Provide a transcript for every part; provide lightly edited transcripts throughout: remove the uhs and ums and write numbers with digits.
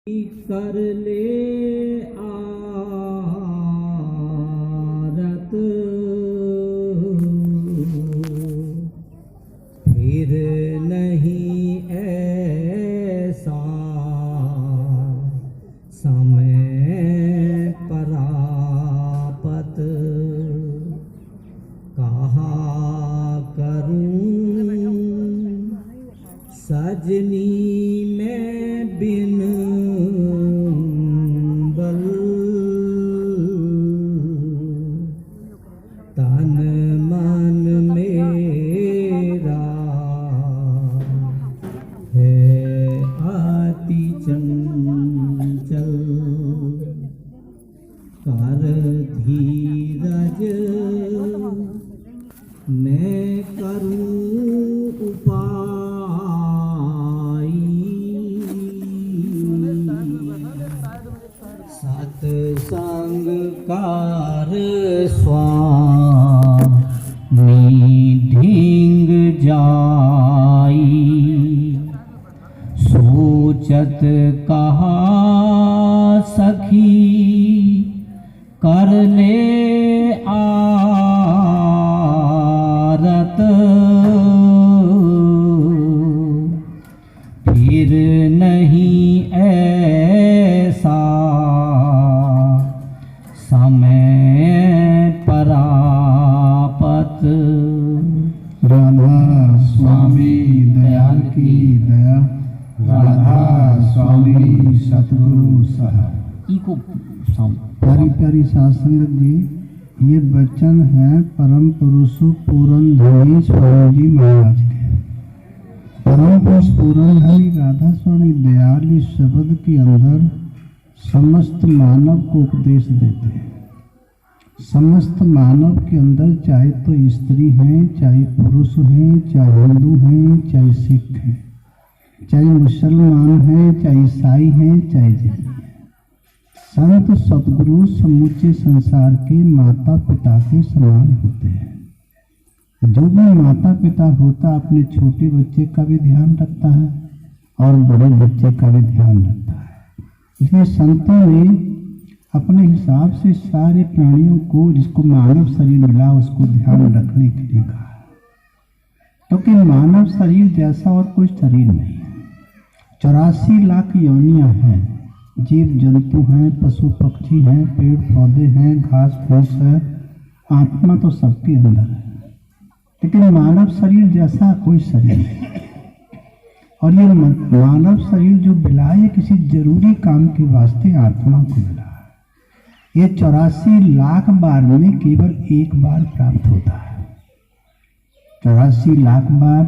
कर ले आरत फिर नहीं ऐसा समय परापत कहा करूं सजनी मैं बिन बल तन मन मेरा है अति चंचल कर धीरज मैं करूं उपाय सत्संग कार स्वामी ढींग जाई सोचत कहा सखी कर ले आरत फिर नहीं ऐसा समय परापत। राधा स्वामी दयाल की दया, राधा स्वामी सतगुरु सहा। प्यारी प्यारी साध संगत जी, ये वचन है परम पुरुष पूरन धनी स्वामी जी महाराज के। परम पुरुष पूरन धनी राधा स्वामी दयाल इस शब्द के अंदर समस्त मानव को उपदेश देते हैं। समस्त मानव के अंदर चाहे तो स्त्री हैं, चाहे पुरुष हैं, चाहे हिंदू हैं, चाहे सिख हैं, चाहे मुसलमान हैं, चाहे ईसाई हैं, चाहे जैन हैं, संत सतगुरु समूचे संसार के माता पिता के समान होते हैं। जो भी माता पिता होता अपने छोटे बच्चे का भी ध्यान रखता है और बड़े बच्चे का भी ध्यान रखता है। इसलिए संतों ने अपने हिसाब से सारे प्राणियों को, जिसको मानव शरीर मिला, उसको ध्यान रखने के लिए कहा, क्योंकि मानव शरीर जैसा और कोई शरीर नहीं है। 84 लाख योनियां हैं, जीव जंतु हैं, पशु पक्षी हैं, पेड़ पौधे हैं, घास फूस है, आत्मा तो सबके अंदर है, लेकिन मानव शरीर जैसा कोई शरीर नहीं। और ये मानव शरीर जो मिला है किसी जरूरी काम के वास्ते आत्मा को मिला है। ये 84 लाख बार में केवल एक बार प्राप्त होता है। 84 लाख बार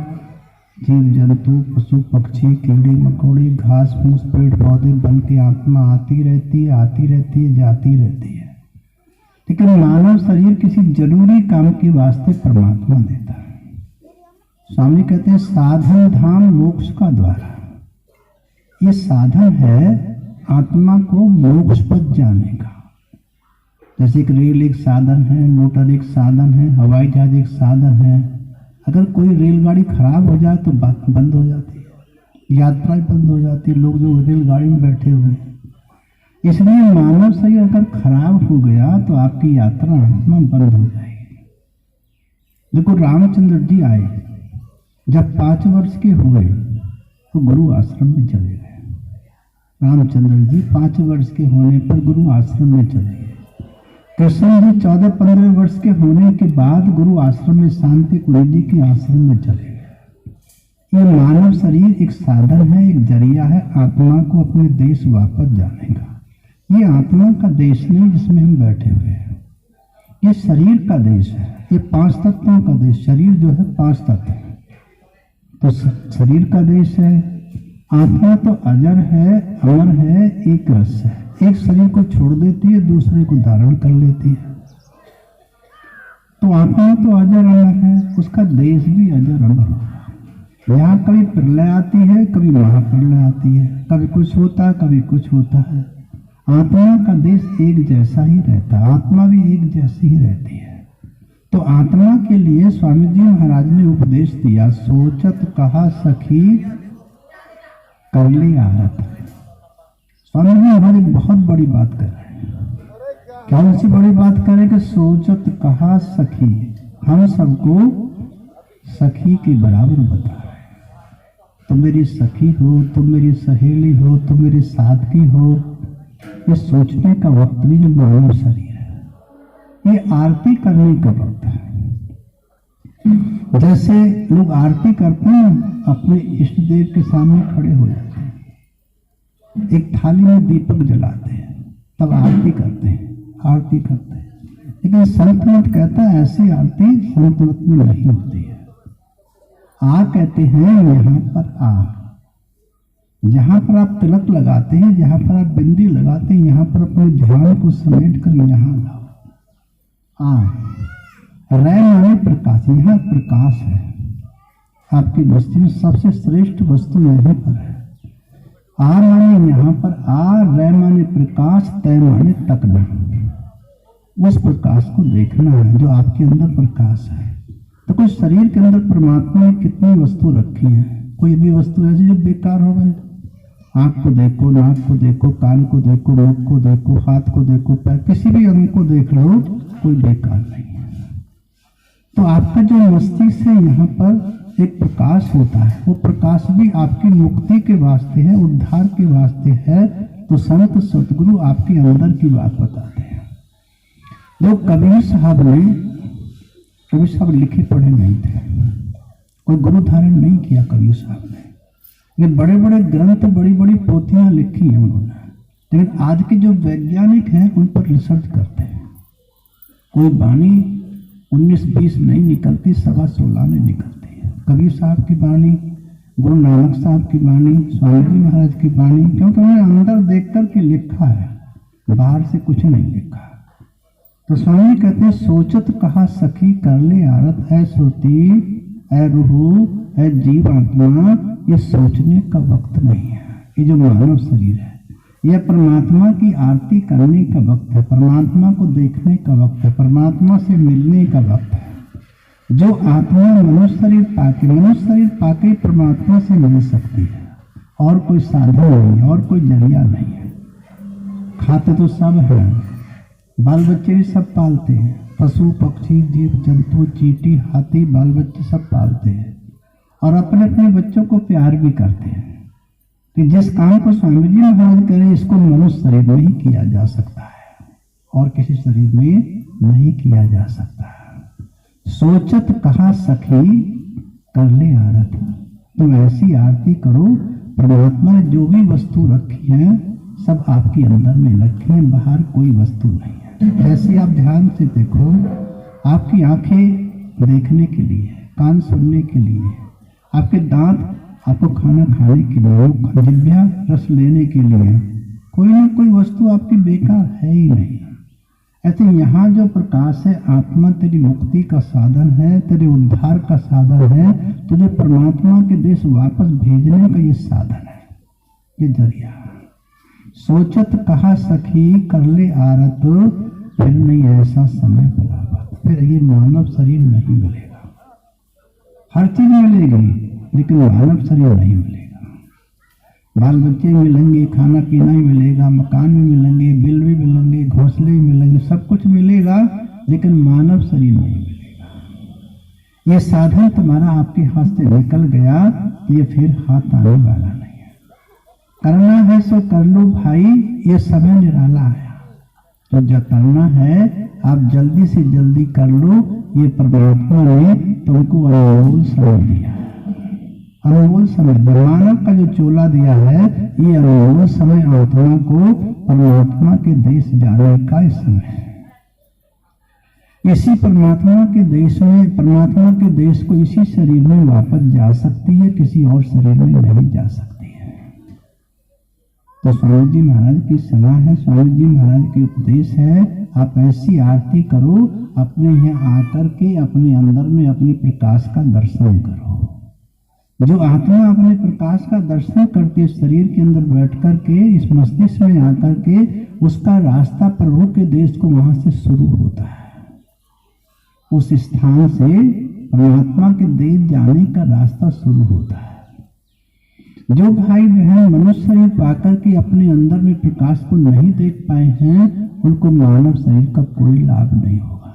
जीव जंतु पशु पक्षी कीड़े मकोड़े घास फूस पेड़ पौधे बन के आत्मा आती रहती है, जाती रहती है, लेकिन मानव शरीर किसी जरूरी काम के वास्ते परमात्मा देता है। स्वामी कहते हैं साधन धाम मोक्ष का द्वार। ये साधन है आत्मा को मोक्ष पद जाने का। जैसे कि रेल एक साधन है, मोटर एक साधन है, हवाई जहाज एक साधन है। अगर कोई रेलगाड़ी खराब हो जाए तो बंद हो जाती है, यात्रा बंद हो जाती है, लोग जो रेलगाड़ी में बैठे हुए हैं। इसलिए मानव शरीर अगर खराब हो गया तो आपकी यात्रा आत्मा बंद हो जाएगी। देखो रामचंद्र जी आए, जब 5 वर्ष के हुए तो गुरु आश्रम में चले गए। रामचंद्र जी 5 वर्ष के होने पर गुरु आश्रम में चले गए। कृष्ण जी 14-15 वर्ष के होने के बाद गुरु आश्रम में शांति कुंज जी के आश्रम में चले गए। ये मानव शरीर एक साधन है, एक जरिया है आत्मा को अपने देश वापस जाने का। ये आत्मा का देश नहीं जिसमें हम बैठे हुए हैं, ये शरीर का देश है। ये 5 तत्वों का देश, शरीर जो है 5 तत्व है, तो शरीर का देश है। आत्मा तो अजर है, अमर है, एक रस है। एक शरीर को छोड़ देती है, दूसरे को धारण कर लेती है। तो आत्मा तो अजर अमर है, उसका देश भी अजर अमर होगा। यहाँ कभी प्रलय आती है, कभी महाप्रलय आती है, कभी कुछ होता है, कभी कुछ होता है। आत्मा का देश एक जैसा ही रहता है, आत्मा भी एक जैसी ही रहती है। तो आत्मा के लिए स्वामी जी महाराज ने उपदेश दिया, सोचत कहा सखी कर ले आरत। स्वामी जी महाराज एक बहुत बड़ी बात कर रहे हैं। कौन सी बड़ी बात करें कि सोचत कहा सखी, हम सबको सखी के बराबर बता रहे हैं। तुम मेरी सखी हो, तुम मेरी सहेली हो, तुम मेरी साथी हो, ये सोचने का वक्त नहीं जो मानव शरीर है। ये आरती करने का वक्त है। जैसे लोग आरती करते हैं, अपने इष्ट देव के सामने खड़े हो जाते हैं, एक थाली में दीपक जलाते हैं, तब आरती करते हैं, आरती करते हैं। लेकिन संत मत कहता है ऐसी आरती संत मत में नहीं होती है। आ कहते हैं यहाँ पर आ, जहाँ पर आप तिलक लगाते हैं, जहाँ पर आप बिंदी लगाते हैं, यहाँ पर अपने ध्यान को समेट कर यहाँ लाओ। आ रै माने प्रकाश, यहाँ प्रकाश है। आपकी वस्तु में सबसे श्रेष्ठ वस्तु यहीं पर है। आ माने यहाँ पर आ, रै माने प्रकाश, तय माने तकना। उस प्रकाश को देखना है जो आपके अंदर प्रकाश है। तो कुछ शरीर के अंदर परमात्मा ने कितनी वस्तु रखी है। कोई भी वस्तु ऐसी जो बेकार हो गई। आँख को देखो, नाक को देखो, कान को देखो, मुख को देखो, हाथ को देखो, पैर, किसी भी अंग को देख लो, कोई बेकार नहीं है। तो आपका जो मस्तिष्क है, यहाँ पर एक प्रकाश होता है, वो प्रकाश भी आपकी मुक्ति के वास्ते है, उद्धार के वास्ते है। तो संत सतगुरु आपके अंदर की बात बताते हैं। जो कबीर साहब लिखे पढ़े नहीं थे, कोई गुरु धारण नहीं किया कबीर साहब ने। ये बड़े बड़े ग्रंथ, बड़ी बड़ी पोथियां लिखी हैं उन्होंने, लेकिन आज के जो वैज्ञानिक हैं उन पर रिसर्च करते हैं। कोई वाणी 19-20 नहीं निकलती, 16.25 में निकलती है। कबीर साहब की वाणी, गुरु नानक साहब की वाणी, स्वामी जी महाराज की वाणी, क्योंकि उन्होंने अंदर देख कर के लिखा है, बाहर से कुछ नहीं लिखा। तो स्वामी कहते हैं सोचत कहा सखी कर ले आरत, है सुरती, है रूह, है जीव आत्मा। ये सोचने का वक्त नहीं है। ये जो मानव शरीर है, यह परमात्मा की आरती करने का वक्त है, परमात्मा को देखने का वक्त है, परमात्मा से मिलने का वक्त है। जो आत्मा मनुष्य शरीर पाके परमात्मा से मिल सकती है, और कोई साधन नहीं है, और कोई जरिया नहीं है। खाते तो सब है, बाल बच्चे भी सब पालते हैं, पशु पक्षी जीव जंतु चींटी हाथी बाल बच्चे सब पालते हैं, और अपने अपने बच्चों को प्यार भी करते हैं। कि जिस काम को स्वामी जी महाराज करें, इसको मनुष्य शरीर में ही किया जा सकता है, और किसी शरीर में नहीं किया जा सकता है। सोचत कहा सखी कर ले आरत, तुम ऐसी आरती करो, परमात्मा ने जो भी वस्तु रखी है सब आपके अंदर में रखी है, बाहर कोई वस्तु नहीं है। ऐसे आप ध्यान से देखो, आपकी आंखें देखने के लिए, कान सुनने के लिए, आपके दांत आपको खाना खाने के लिए, जिह्वा रस लेने के लिए, कोई ना कोई वस्तु आपकी बेकार है ही नहीं। ऐसे यहाँ जो प्रकाश है, आत्मा तेरी मुक्ति का साधन है, तेरे उद्धार का साधन है, तुझे परमात्मा के देश वापस भेजने का ये साधन है, ये जरिया। सोचत कहा सखी कर ले आरत, फिर नहीं ऐसा समय बुलावत, फिर ये मानव शरीर नहीं मिलेगा। हर चीज मिलेगी लेकिन मानव शरीर नहीं मिलेगा। बाल बच्चे मिलेंगे, खाना पीना ही मिलेगा, मकान भी मिलेंगे, बिल भी मिलेंगे, घोंसले भी मिलेंगे, सब कुछ मिलेगा, लेकिन मानव शरीर नहीं मिलेगा। ये साधन तुम्हारा आपके हाथ से निकल गया, ये फिर हाथ आने वाला नहीं है। करना है सो कर लो भाई, ये समय निराला है। तो जो करना है आप जल्दी से जल्दी कर लो, ये परमात्मा ने तुमको अनमोल समय दिया है। अनमोल समय, मानव का जो चोला दिया है, ये अनमोल समय आत्मा को परमात्मा के देश जाने का समय है। इसी परमात्मा के देश में, परमात्मा के देश को इसी शरीर में वापस जा सकती है, किसी और शरीर में नहीं जा सकती है। तो स्वामी जी महाराज की सलाह है, स्वामी जी महाराज के उपदेश है, आप ऐसी आरती करो, अपने यहाँ आकर के अपने अंदर में अपने प्रकाश का दर्शन करो। जो आत्मा अपने प्रकाश का दर्शन करती है, शरीर के अंदर बैठ कर के, इस मस्तिष्क में आकर के, उसका रास्ता प्रभु के देश को वहां से शुरू होता है। उस स्थान से परमात्मा के देश जाने का रास्ता शुरू होता है। जो भाई बहन मनुष्य शरीर पाकर के अपने अंदर में प्रकाश को नहीं देख पाए हैं, उनको मानव शरीर का कोई लाभ नहीं होगा।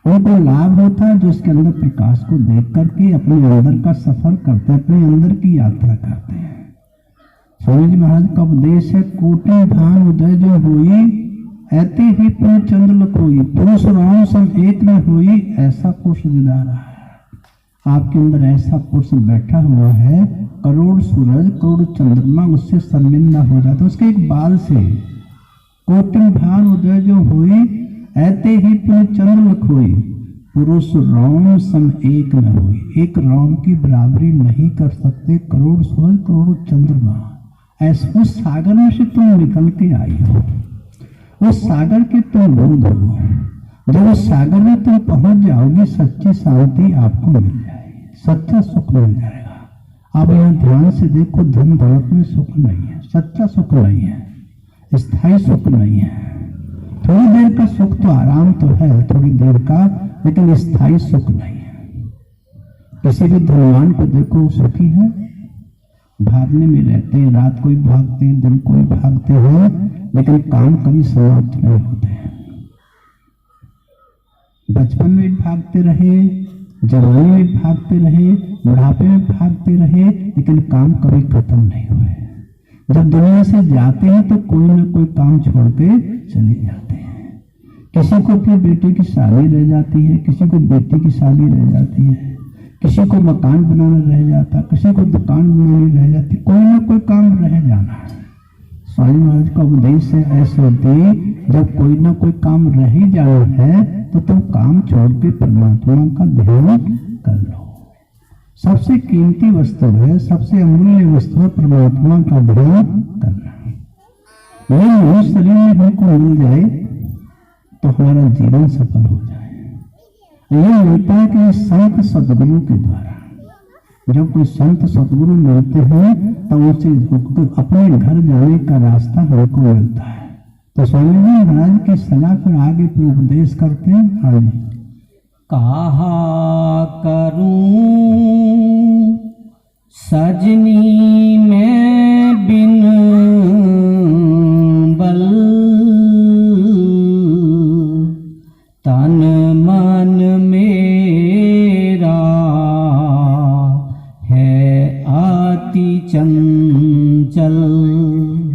उनको लाभ होता है जो उसके अंदर प्रकाश को देख करके अपने अंदर का सफर करते, अपने अंदर की यात्रा करते हैं। स्वामी जी महाराज का उपदेश है, कोटि भान उदय जो हुई, ऐते ही पूर्ण चंद्र लखोई, पुरुष राम सब एक न होई, ऐसा पुरुष दिदारा है। आपके अंदर ऐसा पुरुष बैठा हुआ है, करोड़ सूरज करोड़ चंद्रमा उससे शर्मिंदा हो जाता, उसके एक बाल से। कोटि भान उदय जो हुई, ऐते ही पूर्ण चंद्र लखोई, पुरुष राम सम एक न हुई। एक राम की बराबरी नहीं कर सकते करोड़ सूरज करोड़ चंद्रमा। ऐसे उस सागर में से तुम निकल के आई हो, उस सागर के तुम बूंद हो। जब उस सागर में तुम पहुंच जाओगी, सच्ची शांति आपको मिल जाएगी, सच्चा सुख मिल जाएगा। आप यहाँ ध्यान से देखो, धन दौलत में सुख नहीं है, सच्चा सुख नहीं है, स्थायी सुख नहीं है। थोड़ी देर का सुख तो आराम तो है थोड़ी देर का, लेकिन स्थायी सुख नहीं है। किसी भी धनवान को देखो, सुखी है, भागने में रहते हैं, रात को भी भागते हैं, दिन को भी भागते हैं, लेकिन काम कभी समाप्त नहीं होते हैं। बचपन में भी भागते रहे, जवानी में भी भागते रहे, बुढ़ापे में भागते रहे, लेकिन काम कभी खत्म नहीं हुए। जब दुनिया से जाते हैं तो कोई ना कोई काम छोड़ के चले जाते हैं। किसी को अपनी बेटे की शादी रह जाती है, किसी को बेटी की शादी रह जाती है, किसी को मकान बनाना रह जाता, किसी को दुकान बनानी रह जाती, कोई ना कोई काम रह जाना है। स्वामी महाराज का उपदेश है, ऐसे होती जब कोई ना कोई काम रह ही जाना है तो तुम काम छोड़ के परमात्मा का ध्यान कर लो। सबसे कीमती वस्तु है, सबसे अमूल्य वस्तु है परमात्मा का ध्यान करना। ये मनुष्य शरीर में हमको मिल जाए तो हमारा जीवन सफल हो जाए। ये मिलता है कि संत सदगुरु के द्वारा। जब कोई संत सदगुरु मिलते हैं तब उनसे अपने घर जाने का रास्ता हमको मिलता है। तो स्वामी जी महाराज की सलाह पर आगे फिर उपदेश करते हैं। हाँ जी, कहा करूं सजनी मैं बिन बल, तन मन मेरा है आति चंचल।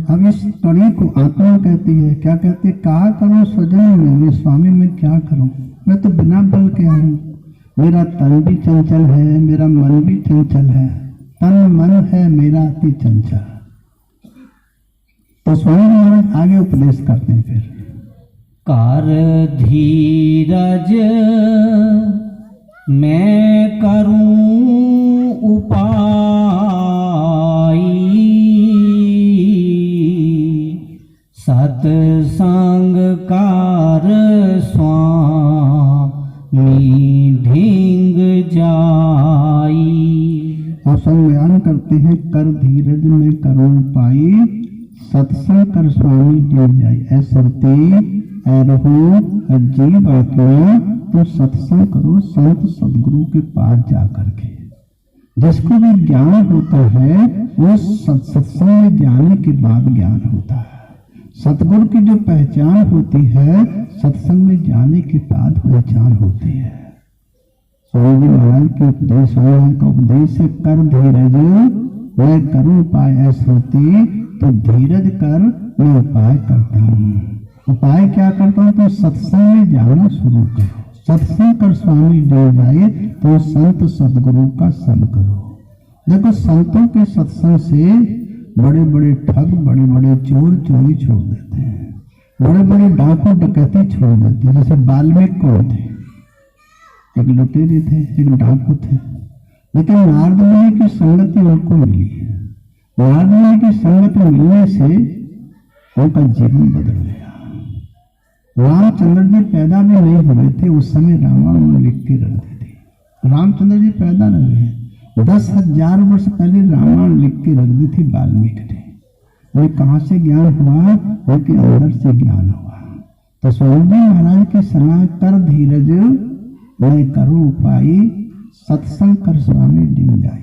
अब इस कड़ी को आत्मा कहती है। क्या कहती है? कहा करूं सजनी में, स्वामी मैं क्या करूं, मैं तो बिना बल के हूँ। मेरा तन भी चंचल है, मेरा मन भी चंचल है, तन मन है मेरा अति चंचल। तो स्वामी महाराज आगे उपदेश करते हैं फिर, कर धीरज मैं करूं उपाय, सत्संग कार स्वामी ढींग जाई। और संग बयान करते हैं, कर धीरज में करूं उपाय, सत्संग कर स्वामी ढींग जाई। ऐसरती रहो अजीब आत्मा, तो सत्संग करो संत सदगुरु के पास जाकर के। जिसको भी ज्ञान होता है वो सत्संग में जाने के बाद ज्ञान होता है। सतगुरु की जो पहचान होती है सत्संग में जाने के बाद पहचान होती है। स्वामी जी महाराज के उपदेश का उपदेश है, कर धीरज मैं करूं उपाय। ऐसा होती तो धीरज कर मैं उपाय करता हूँ। उपाय क्या करता हूँ? तो सत्संग में जाना शुरू करो। सत्संग कर स्वामी डे जाए तो संत सदगुरु का संग करो। देखो संतों के सत्संग से बड़े बड़े ठग, बड़े बड़े चोर चोरी छोड़ देते हैं, बड़े बड़े डाकू डकैती छोड़ देते हैं। जैसे वाल्मीकि कौन थे? एक लुटेरे थे, एक डाकू थे, लेकिन नारद मुनि की संगति उनको मिली है। नारद मुनि की संगत मिलने से उनका जीवन बदल गया। रामचंद्र जी पैदा भी नहीं हुए थे उस समय, रामायण लिख के रख दी थी। रामचंद्र जी पैदा नहीं हुए, 10,000 वर्ष पहले रामायण लिख के रख दी थी वाल्मीकि ने। उन्हें कहाँ से ज्ञान हुआ? उनके अंदर से ज्ञान हुआ। तो स्वामी जी महाराज की सलाह, कर धीरज मैं करूं उपाय, सत्संग कर स्वामी ढींग जाए।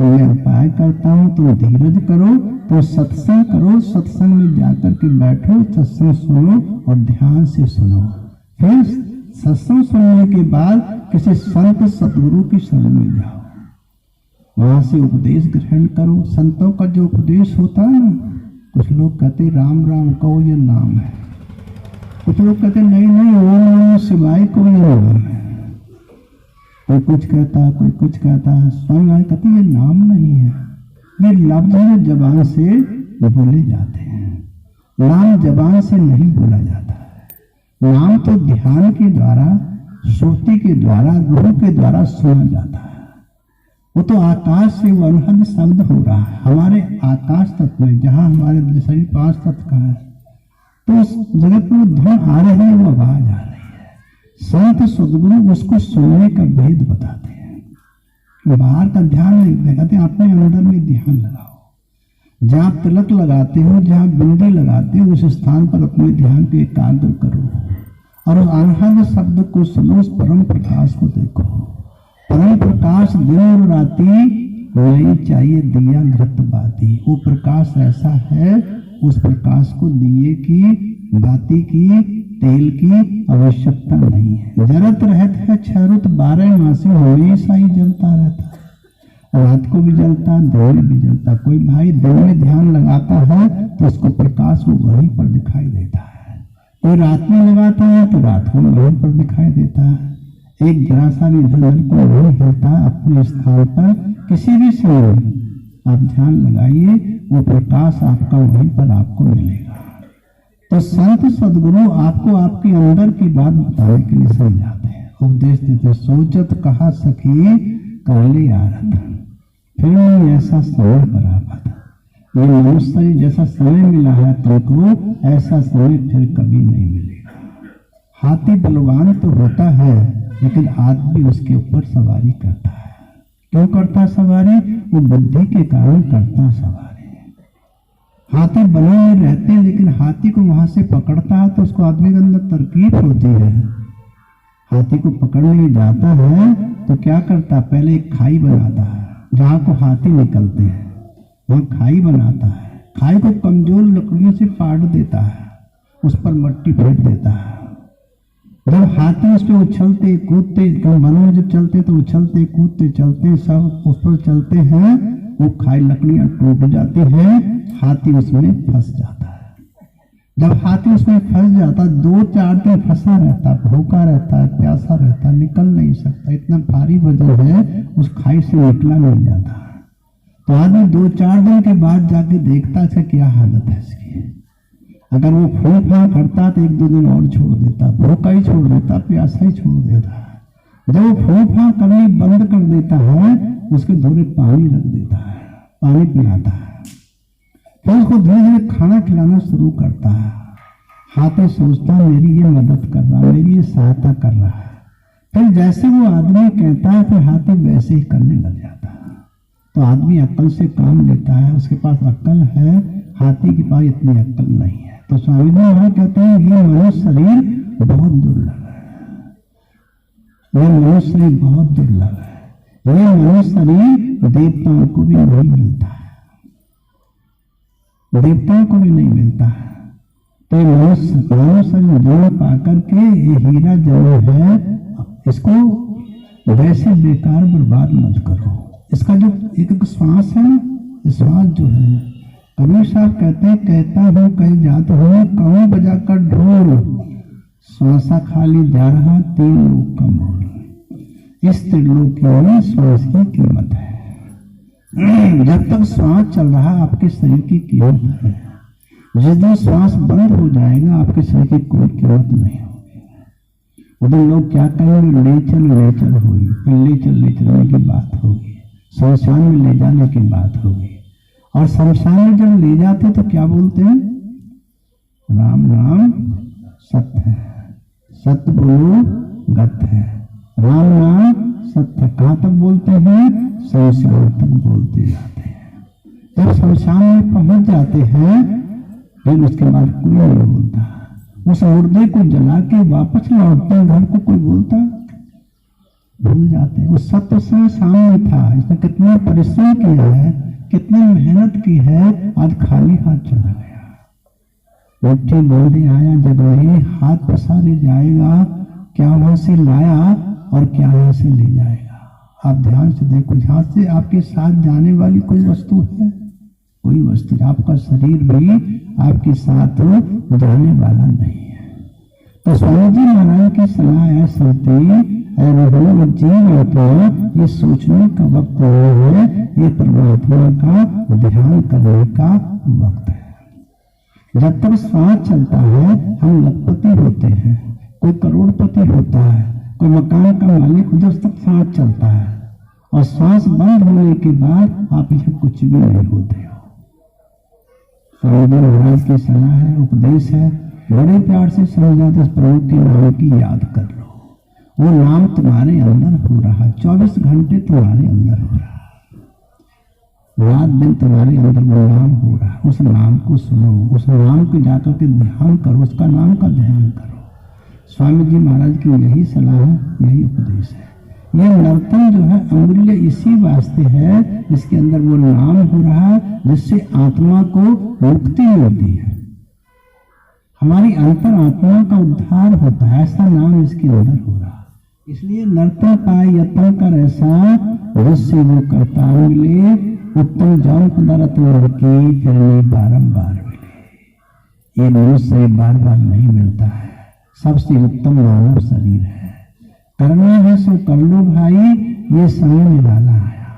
तो मैं उपाय करता हूँ, तुम धीरज करो, तो सत्संग करो, सत्संग में जाकर के बैठो, सत्संग सुनो और ध्यान से सुनो। फिर सत्संग सुनने के बाद किसी संत सतगुरु की शरण में जाओ, वहां से उपदेश ग्रहण करो। संतों का जो उपदेश होता है ना, कुछ लोग कहते राम राम कहो ये नाम है, कुछ लोग कहते नहीं नहीं ओम नमः शिवाय को ये नाम है, कोई कुछ कहता है, कोई कुछ कहता है। स्वामी आज कहते ये नाम नहीं है, ये लफ्ज है जबान से बोले जाते हैं, नाम जबान से नहीं बोला जाता है। नाम तो ध्यान के द्वारा, श्रुति के द्वारा, गुरु के द्वारा सुना जाता है। वो तो आकाश से वो अनहद शब्द हो रहा है। हमारे आकाश तत्व में, जहाँ हमारे शरीर 5 तत्व का है, तो उस जगत में धुन आ रही है, वो आवाज आ रही है। संत सद्गुरु उसको सुनने का भेद बताते हैं। बाहर का ध्यान नहीं लगाते, अपने अंदर में ध्यान लगाओ। जहाँ तिलक लगाते हो, जहाँ बिंदी लगाते हो, उस स्थान पर अपने ध्यान को एकाग्र करो और उस अनहद शब्द को सुनो, उस परम प्रकाश को देखो। परम प्रकाश दिन और राति नहीं चाहिए दिया घृत बाती। वो प्रकाश ऐसा है, उस प्रकाश को दिए की, बाती की, तेल की आवश्यकता नहीं है। जरत रहता है क्षरुत 12 मासी, हमेशा ही जलता रहता है। रात को भी जलता, दिन में भी जलता। कोई भाई दिन में ध्यान लगाता है तो उसको प्रकाश वो वहीं पर दिखाई देता है। कोई रात में लगाता है तो रात को वहीं पर दिखाई देता है। एक जरा सा भी इधर को नहीं हिलता। अपने स्थान पर किसी भी समय आप ध्यान लगाइए, वो प्रकाश आपका वहीं पर आपको मिलेगा। तो संत सद्गुरु आपको आपके अंदर की बात बताने के लिए समझाते हैं, उपदेश देते। सोचत कहा सखी काले आरत, फिर मैं ऐसा समय बराबर। ये मनुष्य जैसा समय मिला है तुमको, ऐसा समय फिर कभी नहीं मिलेगा। हाथी बलवान तो होता है, लेकिन आदमी उसके ऊपर सवारी करता है। क्यों करता सवारी? वो बुद्धि के कारण करता सवारी। हाथी बने में रहते हैं, लेकिन हाथी को वहां से पकड़ता है तो उसको आदमी के अंदर तरकीब होती है। हाथी को पकड़ने जाता है तो क्या करता है? पहले एक खाई बनाता है, जहाँ को हाथी निकलते हैं वहाँ खाई बनाता है। खाई को कमजोर लकड़ियों से पाट देता है, उस पर मट्टी फेंक देता है। जब हाथी उस पर उछलते कूदते, वनों में जब चलते तो उछलते कूदते चलते, सब उस पर चलते हैं, वो खाई लकड़ियां टूट जाती हैं, हाथी उसमें फंस जाता है। जब हाथी उसमें फंस जाता, 2-4 दिन फंसा रहता, भूखा रहता है, प्यासा रहता है, निकल नहीं सकता, इतना भारी वजन है, उस खाई से निकला नहीं जाता। तो आदमी 2-4 दिन के बाद जाके देखता है क्या हालत है इसकी। अगर वो फूल फाल करता तो 1-2 दिन और छोड़ देता, भूखा ही छोड़ देता, प्यासा ही छोड़ देता। जब वो फूल फाल करनी बंद कर देता है, उसके धोरे पानी रख देता है, पानी पिलाता है, फिर उसको धीरे धीरे खाना खिलाना शुरू करता है। हाथी सोचता मेरी ये मदद कर रहा, मेरी ये सहायता कर रहा है। फिर जैसे वो आदमी कहता है, फिर हाथी वैसे ही करने लग जाता है। तो आदमी अक्ल से काम लेता है, उसके पास अक्ल है, हाथी के पास इतनी अक्ल नहीं है। तो स्वामी जी वहां कहते हैं ये मनुष्य शरीर बहुत दुर्लभ है, ये मनुष्य शरीर बहुत दुर्लभ है। ये मनुष्य शरीर देवताओं को भी नहीं मिलता है, देवताओं को भी नहीं मिलता है। तो ये मनुष्य शरीर जन्म पाकर के ये हीरा जन्म है, इसको वैसे बेकार बर्बाद मत करो। इसका जो एक श्वास है ना, श्वास जो है, कबीर साहब कहते हैं कहता हूँ कहीं जात हूँ, कहूँ बजाकर ढोल, श्वासा खाली जा रहा 3 लोग का मोल। इस त्रिलोकी में श्वास की कीमत है। जब तक श्वास चल रहा आपके शरीर की कीमत है। जिस दिन श्वास बंद हो जाएगा आपके शरीर की कोई कीमत नहीं होगी। उधर लोग क्या कहेंगे? ले चल हुई, फिर ले चलने की बात होगी, शमशान में ले जाने की बात होगी। और शमशान में जब ले जाते तो क्या बोलते हैं? राम नाम सत्य है, सत्य बोलो गत है, राम नाम सत्य। कहाँ तक बोलते हैं? शमशान तक बोलते जाते हैं। जब शमशान में पहुंच जाते हैं, फिर उसके बाद कोई नहीं बोलता। उस मुर्दे को जला के वापस लौटते हैं घर को, कोई बोलता? भूल जाते हैं। वो सब तो समय सामने था, इसने कितना परिश्रम किया है, कितनी मेहनत की है, आज खाली हाथ चला गया। मुट्ठी बोलने आया जग में, हाथ पसारे जाएगा, क्या वहां से लाया और क्या यहाँ से ले जाएगा। आप ध्यान से देखो, यहाँ से आपके साथ जाने वाली कोई वस्तु है? कोई वस्तु। आपका शरीर भी आपके साथ जाने वाला नहीं है। तो स्वामी जी महाराज की सलाह है सुनती जीवन तो ये सोचने का वक्त नहीं है, ये परमात्मा का ध्यान करने का वक्त है। जब तक श्वास चलता है हम लखपति होते हैं, कोई करोड़पति होता है, कोई मकान का मालिक, जब तक सांस चलता है, और सांस बंद होने के बाद आप यहाँ कुछ भी नहीं होते हो। स्वामी जी महाराज की सलाह है, उपदेश है, बड़े प्यार से समझाते, इस प्रभु के नाम की याद कर लो। वो नाम तुम्हारे अंदर हो रहा, 24 घंटे तुम्हारे अंदर हो रहा, रात दिन तुम्हारे अंदर वो नाम हो रहा। उस नाम को सुनो, उस नाम को जाकर के ध्यान करो, उसका नाम का ध्यान करो। स्वामी जी महाराज की यही सलाह है, यही उपदेश है। ये नर्तन जो है अमूल्य इसी वास्ते है, इसके अंदर वो नाम हो रहा जिससे आत्मा को मुक्ति मिलती है, हमारी अंतर आत्मा का उद्धार होता है, ऐसा नाम इसके अंदर हो रहा। इसलिए नर्तन पाए यत्न कर ऐसा, जिससे वो करता मिले, उत्तम जौन पदार्थ की फिरने बारंबार मिले। ये मनुष्य बार बार नहीं मिलता है, सबसे उत्तम मानव शरीर है। करना है सो कर लो भाई, ये समय निराला आया।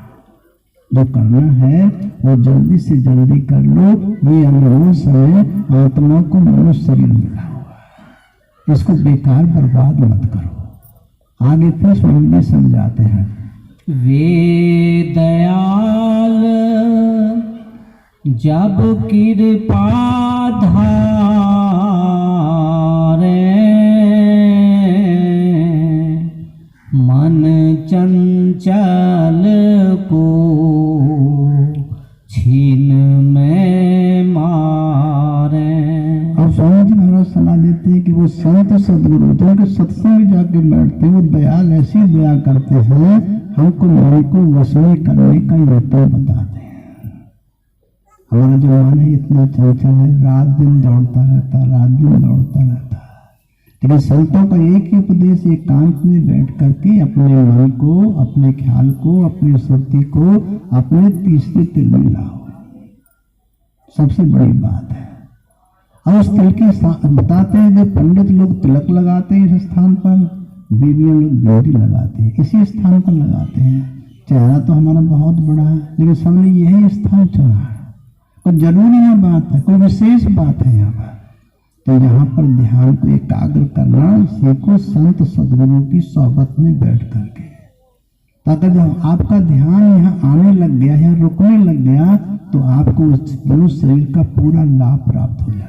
जो करना है वो जल्दी से जल्दी कर लो, ये अनमोल समय आत्मा को मनुष्य शरीर मिला हुआ है, इसको बेकार बर्बाद मत करो। आगे फिर स्वामी जी समझाते हैं, वे दयाल जब कृपा धारे, मन चंचल को छीन में मारे। अब स्वामी जी महाराज सलाह देते हैं कि वो संत सदगुरु होते हैं, सत्संग जाके बैठते हैं, वो दयाल ऐसी दया करते हैं, हमको मन को वश में करने का यत्न बताते हैं। हमारा जो मन है इतना चंचल है, रात दिन दौड़ता रहता, रात दिन दौड़ता रहता है। लेकिन संतों का एक ही उपदेश, एकांत में बैठ करके अपने मन को, अपने ख्याल को, अपनी सुरती को अपने तीसरे तिल में लाओ, सबसे बड़ी बात है। और उस तिल के बताते हैं, जो पंडित लोग तिलक लगाते हैं इस स्थान पर, बीबियां लोग बिंदी लगाते हैं, इसी स्थान पर लगाते हैं। चेहरा तो हमारा बहुत बड़ा है, लेकिन सबने यही स्थान चुना है। कोई जरूरी है बात है, कोई विशेष बात है यहाँ पर। तो यहाँ पर ध्यान को एकाग्र करना सीखो, संत सदगुरु की सोहबत में बैठ करके, ताकि जब आपका ध्यान यहाँ आने लग गया, यहाँ रुकने लग गया, तो आपको उस मनुष्य शरीर का पूरा लाभ प्राप्त हो जाएगा।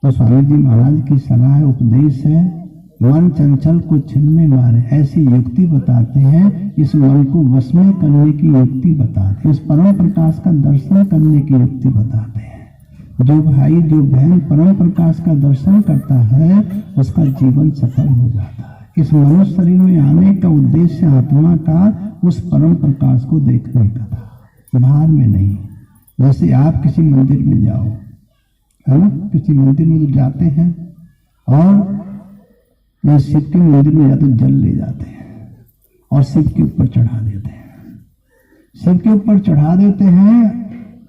तो स्वामी जी महाराज की सलाह उपदेश है, मन चंचल को छिन में मारे, ऐसी युक्ति बताते हैं। इस मन को वश में करने की युक्ति बताते हैं, इस परम प्रकाश का दर्शन करने की युक्ति बताते हैं। जो भाई जो बहन परम प्रकाश का दर्शन करता है, उसका जीवन सफल हो जाता है। इस मनुष्य शरीर में आने का उद्देश्य आत्मा का उस परम प्रकाश को देखने का था, बाहर में नहीं। जैसे आप किसी मंदिर में जाओ, है ना, किसी मंदिर में तो जाते हैं और ये शिव के मंदिर में जाते जल ले जाते हैं और शिव के ऊपर चढ़ा देते हैं। शिव के ऊपर चढ़ा देते हैं,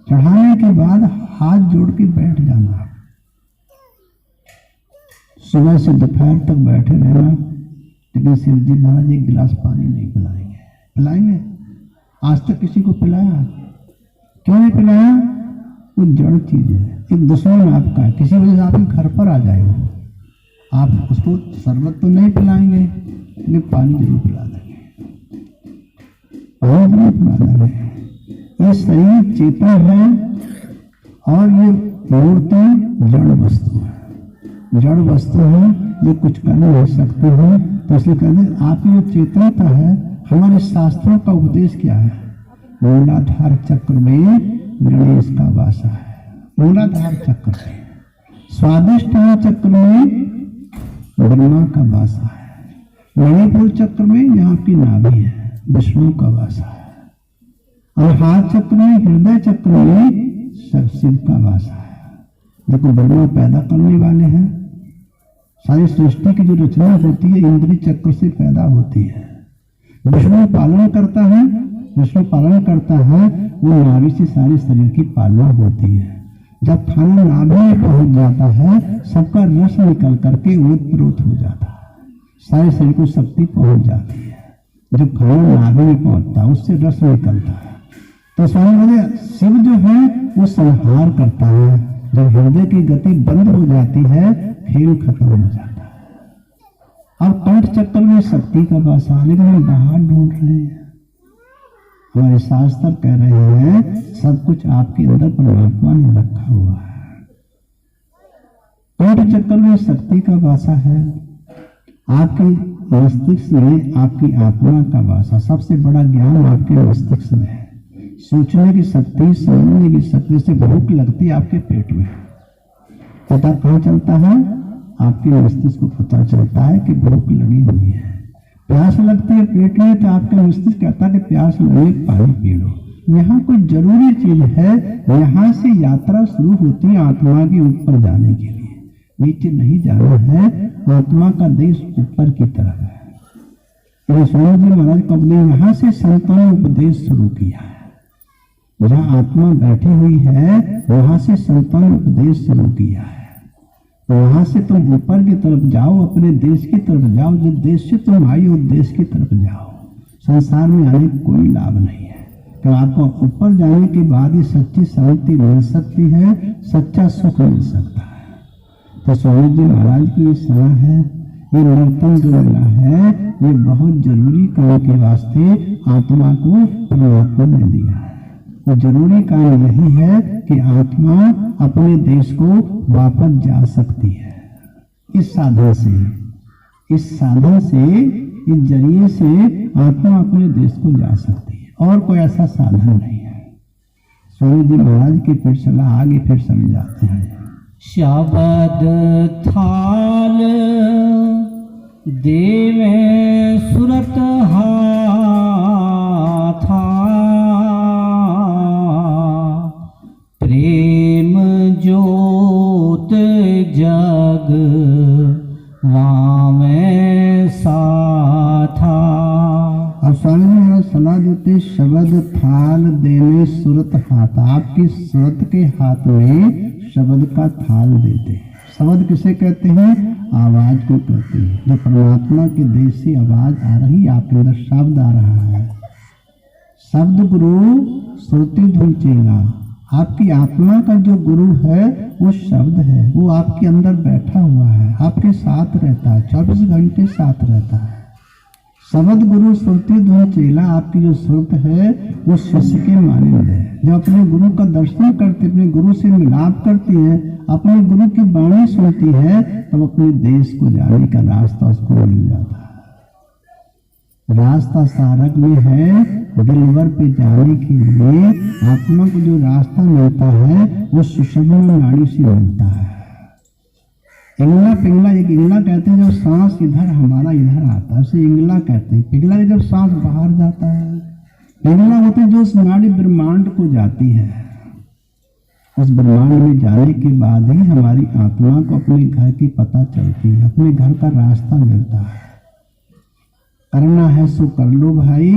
चढ़ाने के बाद हाथ जोड़ के बैठ जाना, सुबह से दोपहर तक बैठे रहना। लेकिन शिव जी महाराज एक गिलास पानी नहीं पिलाएंगे। पिलाएंगे? आज तक किसी को पिलाया? क्यों नहीं पिलाया? वो जड़ चीज है, एक दुश्मन आपका है, किसी वजह से आपके घर पर आ जाएगा, आप उसको शरबत तो नहीं पिलाएंगे, लेकिन पानी जरूर पिला देंगे, पानी जरूर पिला देंगे। ये शरीर चेतन है और ये मूर्ति जड़ वस्तु है, जड़ वस्तु है, ये कुछ कर नहीं सकते हो। तो इसलिए कहते हैं आपकी जो चेतनता है, हमारे शास्त्रों का उपदेश क्या है? मूलाधार चक्र में गणेश का वासा है। मूलाधार चक्र में, स्वादिष्ठान चक्र में ब्रह्मा का वासा है, मणिपुर चक्र में यहाँ की नाभि है, विष्णु का वासा है। और हाथ चक्र में, हृदय चक्र में शिव का वासा है। देखो ब्रह्मा पैदा करने वाले हैं। सारी सृष्टि की जो रचना होती है इंद्रिय चक्र से पैदा होती है। विष्णु पालन करता है, विष्णु पालन करता है, वो नाभि से सारे शरीर की पालना होती है। जब खाना नाभि में पहुंच जाता है, सबका रस निकल करके ओतप्रोत हो जाता है, सारे शरीर को शक्ति पहुंच जाती है। जब खाना नाभि में पहुंचता है उससे रस निकलता है। तो स्वामी बोले शिव जो है वो संहार करता है। जब हृदय की गति बंद हो जाती है, खेल खत्म हो जाता है। अब कंठ चक्र में शक्ति का वासा, लेकिन हम बाहर ढूंढ रहे हैं। हमारे शास्त्र कह रहे हैं सब कुछ आपके अंदर परमात्मा ने रखा हुआ है। कंठ चक्र में शक्ति का वासा है। आपके मस्तिष्क में आपकी आत्मा का वासा, सबसे बड़ा ज्ञान आपके मस्तिष्क में है। सोचने की शक्ति, समझने की शक्ति से भूख लगती है आपके पेट में, पता कहाँ चलता है? आपके मस्तिष्क को पता चलता है कि भूख लगी हुई है। प्यास लगती है पेट में, तो आपका मस्तिष्क कहता है कि प्यास लगे, पानी पी लो। यहाँ कोई जरूरी चीज है, यहाँ से यात्रा शुरू होती है आत्मा के ऊपर जाने के लिए। नीचे नहीं जाना है, आत्मा का देश ऊपर की तरफ है। स्वामी जी महाराज कब ने यहाँ से संतों ने उपदेश शुरू किया है। जहाँ आत्मा बैठी हुई है वहां से संतों ने उपदेश शुरू किया है। वहां से तुम ऊपर की तरफ जाओ, अपने देश की तरफ जाओ। जिस देश से तुम आई उस देश की तरफ जाओ। संसार में आने का कोई लाभ नहीं है, तो आपको ऊपर जाने के बाद ही सच्ची शांति मिल सकती है, सच्चा सुख मिल सकता है। तो स्वामी जी महाराज की ये सलाह है। ये नर्तन जो मिला है ये बहुत जरूरी काम के वास्ते आत्मा को परमात्मा ने दिया है। तो जरूरी काम यही है कि आत्मा अपने देश को वापस जा सकती है। इस साधन से, इस साधन से, इस जरिए से आत्मा अपने देश को जा सकती है, और कोई ऐसा साधन नहीं है। स्वामी जी महाराज की फिर सलाह आगे फिर समझाते हैं। शब्द थाल देवे सुरत हाथा, प्रेम ज्योत जग राम साथा। अब स्वामी जी महाराज सलाह देते, शब्द थाल देने सुरत हाथ। आपकी सुरत के हाथ में शब्द का थाल देते। शब्द किसे कहते हैं? आवाज को कहते हैं। जो परमात्मा के देश से आवाज आ रही, आपके अंदर शब्द आ रहा है। शब्द गुरु श्रुति धुन चेला। आपकी आत्मा का जो गुरु है वो शब्द है। वो आपके अंदर बैठा हुआ है, आपके साथ रहता है, 24 घंटे साथ रहता है। शब्द गुरु श्रुति धुन चेला। आपकी जो श्रुत है वो शिष्य के मानंद है। जो अपने गुरु का दर्शन करते, अपने गुरु से मिलाप करती है, अपने गुरु की वाणी सुनती है, तब अपने देश को जाने का रास्ता उसको मिल जाता है। रास्ता सारक में है, दिलवर पे जाने के लिए आत्मा को जो रास्ता मिलता है वो सुषुम्ना नाड़ी से मिलता है। इंगला पिंगला, एक इंगला कहते हैं जब सांस इधर हमारा इधर आता है उसे इंगला कहते हैं। पिघला जब सांस बाहर जाता है। पिघला होते जो उस नाड़ी ब्रह्मांड को जाती है। उस ब्रह्मांड में जाने के बाद ही हमारी आत्मा को अपने घर की पता चलती है, अपने घर का रास्ता मिलता है। करना है सो कर लो भाई,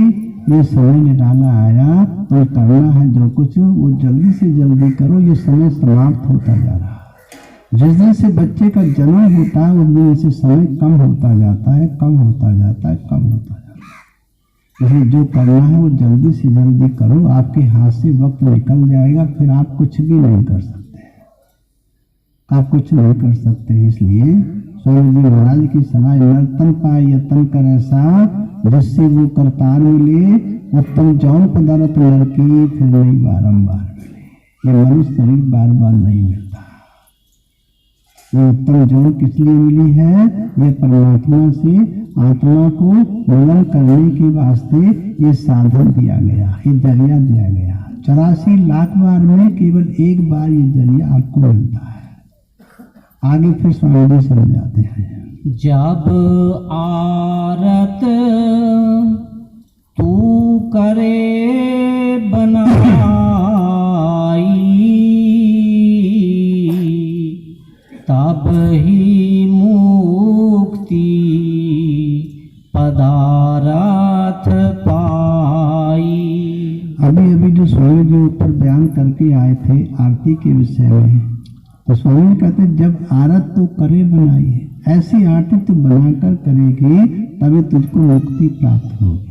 ये समय निराला आया, तो करना है जो कुछ वो जल्दी से जल्दी करो। ये समय समाप्त होता जा रहा है। जिस दिन से बच्चे का जन्म होता है उस दिन से समय कम होता जाता है, कम होता जाता है, कम होता जाता है। इसलिए जो करना है वो जल्दी से जल्दी करो। आपके हाथ से वक्त निकल जाएगा, फिर आप कुछ भी नहीं कर सकते, आप कुछ नहीं कर सकते। इसलिए स्वामी जी महाराज की सलाह, नर्तन पाए यतन कर ऐसा, जिससे वो करतार मिले, उत्तम जौन पदार्थ नर की फिर नहीं बारंबार मिले। ये मनुष्य शरीर बार बार नहीं मिलता। ये उत्तम जौन किस लिए मिली है? ये परमात्मा से आत्मा को मिलन करने के वास्ते ये साधन दिया गया, ये जरिया दिया गया। 84 लाख बार में केवल एक बार ये जरिया आपको मिलता है। आगे फिर स्वामी जी समझाते हैं। जब आरत तू करे बनाई, तब ही मुक्ति पदारथ पाई। अभी अभी जो स्वामी जी ऊपर बयान करके आए थे आरती के विषय में, तो स्वामी कहते जब आरत तो करे बनाई है, ऐसी आरती तू बनाकर करेगी तभी तुझको मुक्ति प्राप्त होगी।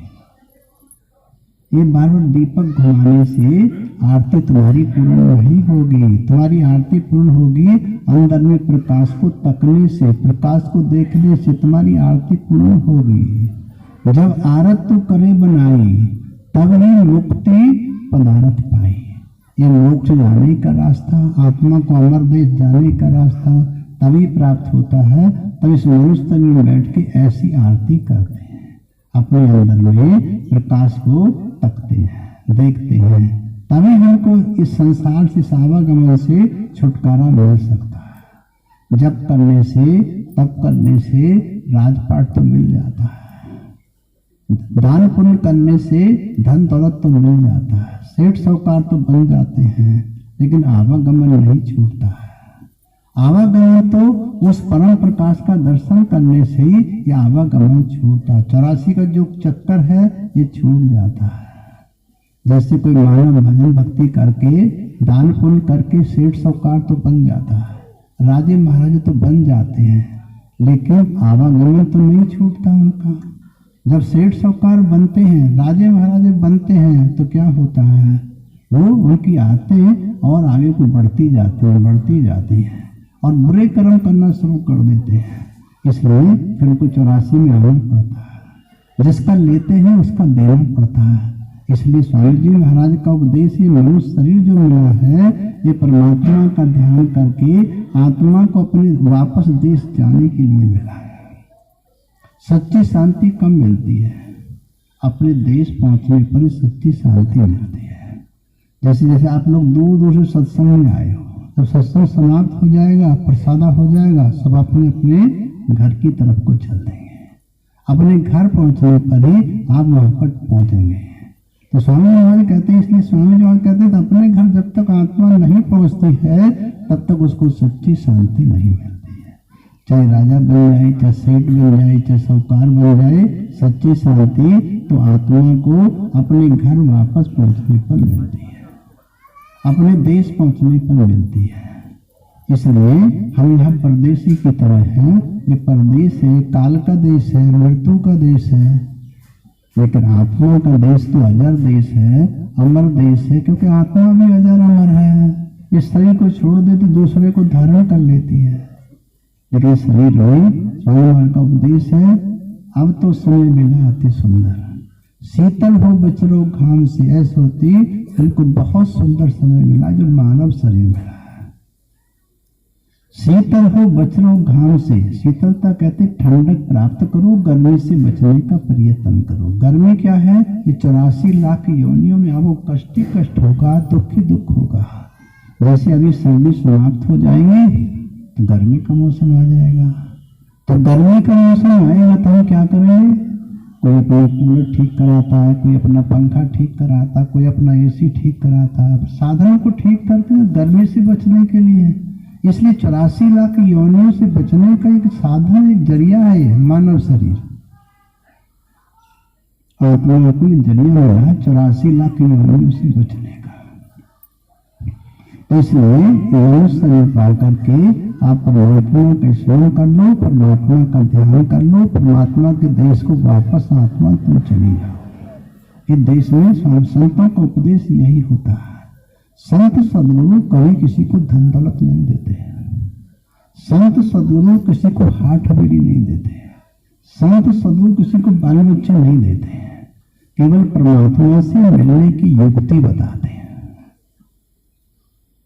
ये बार बार दीपक घुमाने से आरती तुम्हारी पूर्ण नहीं होगी। तुम्हारी आरती पूर्ण होगी अंदर में प्रकाश को तकने से, प्रकाश को देखने से तुम्हारी आरती पूर्ण होगी। जब आरत तो करे बनाई तब ही मुक्ति पदारथ पाई। ये मोक्ष जाने का रास्ता, आत्मा को अमर देश जाने का रास्ता तभी प्राप्त होता है। तब इस मनुष्य में बैठ के ऐसी आरती करते हैं, अपने अंदर में प्रकाश को तकते हैं, देखते हैं, तभी हमको इस संसार से, सावागमन से छुटकारा मिल सकता है। जब करने से, तब करने से राजपाट तो मिल जाता है, दान पुण्य करने से धन दौलत तो मिल जाता है, सेठ साहूकार तो बन जाते हैं, लेकिन आवागमन नहीं छूटता है। आवागमन तो उस परम प्रकाश का दर्शन करने से ही ये आवागमन छूटता है। 84 का जो चक्कर है ये छूट जाता है। जैसे कोई मानव भजन भक्ति करके, दान पुण्य करके सेठ साहूकार तो बन जाता है, राजे महाराजे तो बन जाते हैं, लेकिन आवागमन तो नहीं छूटता उनका। जब सेठ साहूकार बनते हैं, राजे महाराजे बनते हैं, तो क्या होता है, वो उनकी आते और आगे को बढ़ती जाती हैं, बढ़ती जाती हैं, और बुरे कर्म करना शुरू कर देते हैं। इसलिए फिर उनको 84 में आना पड़ता है। जिसका लेते हैं उसका देना पड़ता है। इसलिए स्वामी जी महाराज का उपदेश, ये मनुष्य शरीर जो मिला है, ये परमात्मा का ध्यान करके आत्मा को अपने वापस देश जाने के लिए मिला है। सच्ची शांति कब मिलती है? अपने देश पहुंचने पर सच्ची शांति मिलती है। जैसे जैसे आप लोग दूर दूर से सत्संग में आए हो, जब सत्संग समाप्त हो जाएगा, प्रसादा हो जाएगा, सब अपने अपने घर की तरफ को चल देंगे। अपने घर पहुंचने पर ही आप वहां पर पहुंचेंगे। तो स्वामी महाराज कहते हैं, इसलिए स्वामी जी महाराज कहते हैं अपने घर जब तक आत्मा नहीं पहुंचती है तब तक उसको सच्ची शांति नहीं मिलती है। चाहे राजा बन जाए, चाहे सेठ बन जाए, चाहे साहूकार बन जाए, सच्ची शांति तो आत्मा को अपने घर वापस पहुंचने पर मिलती है, अपने देश पहुंचने पर मिलती है। इसलिए हम यहाँ परदेशी की तरह हैं। ये परदेश है, काल का देश है, मृत्यु का देश है, लेकिन आत्मा का देश तो अजर देश है, अमर देश है, क्योंकि आत्मा भी अजर अमर है। इस शरीर को छोड़ दे तो दूसरे को धारण कर लेती है, लेकिन शरीर में स्वामी महाराज का उपदेश है, अब तो समय मिला अति सुंदर, शीतल हो बचरो घाम से, ऐसी होती उनको बहुत सुंदर समय मिला जो मानव शरीर मिला है। शीतल हो बचरो घाम से, शीतलता कहते ठंडक प्राप्त करो, गर्मी से बचने का प्रयत्न करो। गर्मी क्या है? ये 84 लाख योनियों में आपको कष्ट ही कष्ट होगा, दुख ही दुख होगा। जैसे अभी सर्दी समाप्त हो जाएंगे तो गर्मी का मौसम आ जाएगा। तो गर्मी का मौसम आएगा तो हम क्या करेंगे? कोई अपना कूलर ठीक कराता है, कोई अपना पंखा ठीक कराता है, कोई अपना एसी ठीक कराता है, साधनों को ठीक करते हैं गर्मी से बचने के लिए। इसलिए 84 लाख योनियों से बचने का एक साधन, एक जरिया है मानव शरीर। आत्मा को जरिया मिला है 84 लाख योनियों से बचने का। इसलिए मनुष्य शरीर पा करके आप परमात्मा का स्मरण कर लो, परमात्मा का ध्यान कर लो, परमात्मा के देश को वापस आत्मा तुम चली जाओ। इस देश में संतों का उपदेश यही होता है। संत सदगुरु कभी किसी को धन दौलत नहीं देते हैं। संत सदगुरु किसी को हाथ हवेली नहीं देते हैं। संत सदगुरु किसी को बाल बच्चे नहीं देते हैं। केवल परमात्मा से मिलने की युक्ति बताते हैं।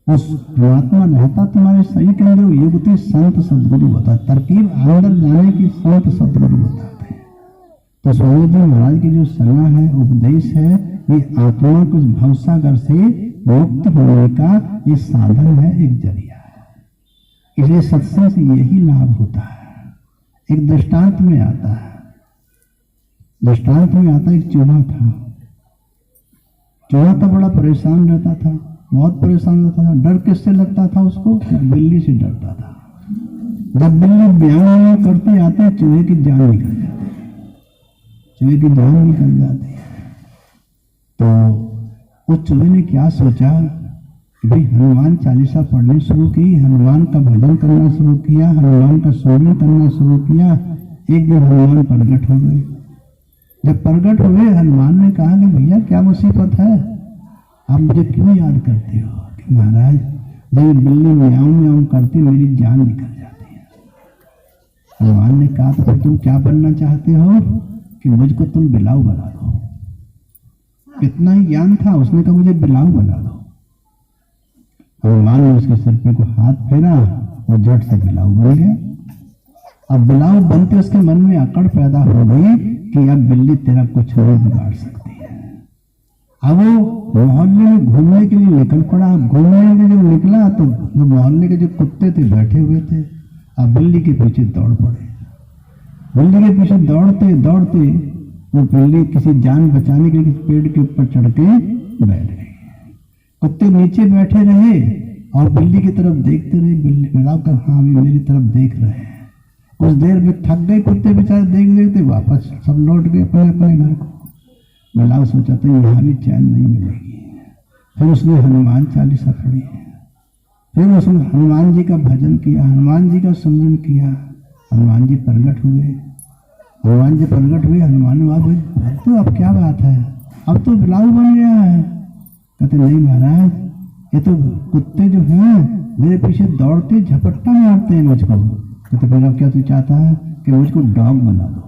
उस परमात्मा रहता तुम्हारे शरीर के अंदर, युक्ति संत सदगुरु बता, तरकीब अंदर जाने की संत सदगुरु बताते हैं। तो स्वामी जी महाराज की जो सलाह है, उपदेश है, ये आत्मा को भवसागर से मुक्त होने का ये साधन है, एक जरिया है। इसलिए सत्संग से यही लाभ होता है। एक दृष्टांत में आता है, एक चूहा था। चूहा तो बड़ा परेशान रहता था, बहुत परेशान रहता था। डर किससे लगता था उसको? बिल्ली से डरता था। जब बिल्ली म्याऊं करती आती है, चूहे की जान निकल जाती है। तो उस चूहे ने क्या सोचा कि भाई हनुमान चालीसा पढ़नी शुरू की, हनुमान का भजन करना शुरू किया, हनुमान का सुमिरन करना शुरू किया। एक दिन हनुमान प्रकट हो गए। जब प्रकट हुए, हनुमान ने कहा कि भैया क्या मुसीबत है, आप मुझे क्यों याद करते हो? कि महाराज जब बिल्ली म्याऊं म्याऊं करती मेरी जान निकल जाती है। हनुमान ने कहा तो फिर तुम क्या बनना चाहते हो? कि मुझको तुम बिलाऊ बना दो। कितना ही ज्ञान था, उसने कहा मुझे बिलाऊ बना दो। हनुमान ने उसके सिर पे को हाथ फेरा और झट से बिलाऊ बन गया। अब बिलाऊ बनते उसके मन में अकड़ पैदा हो गई कि अब बिल्ली तेरा कुछ नहीं बिगाड़ सकती है। अब वो मोहल्ले में घूमने के लिए निकल पड़ा। घूमने में जब निकला तो जो मोहल्ले के जो कुत्ते थे बैठे हुए थे, अब बिल्ली के पीछे दौड़ पड़े। बिल्ली के पीछे दौड़ते दौड़ते वो बिल्ली किसी जान बचाने के लिए पेड़ के ऊपर चढ़ के बैठ गई। कुत्ते नीचे बैठे रहे और बिल्ली की तरफ देखते रहे। बिल्ली मिलाकर हाँ भी मेरी तरफ देख रहे हैं। कुछ देर में थक गए कुत्ते बेचारे, देख देखते वापस सब लौट गए अपने अपने घर को। बिलाव सोचा था यहाँ भी चैन नहीं मिलेगी। फिर उसने हनुमान चालीसा पढ़ी, फिर उसने हनुमान जी का भजन किया, हनुमान जी का सुमिरन किया। हनुमान जी प्रकट हुए। हनुमान ने कहा तो अब क्या बात है, अब तो बिलाव बन गया है। कहते नहीं महाराज, ये तो कुत्ते जो हैं मेरे पीछे दौड़ते झपट्टा मारते हैं मुझको। कहते फिर अब क्या तू चाहता है? कि मुझको डॉग बना दो।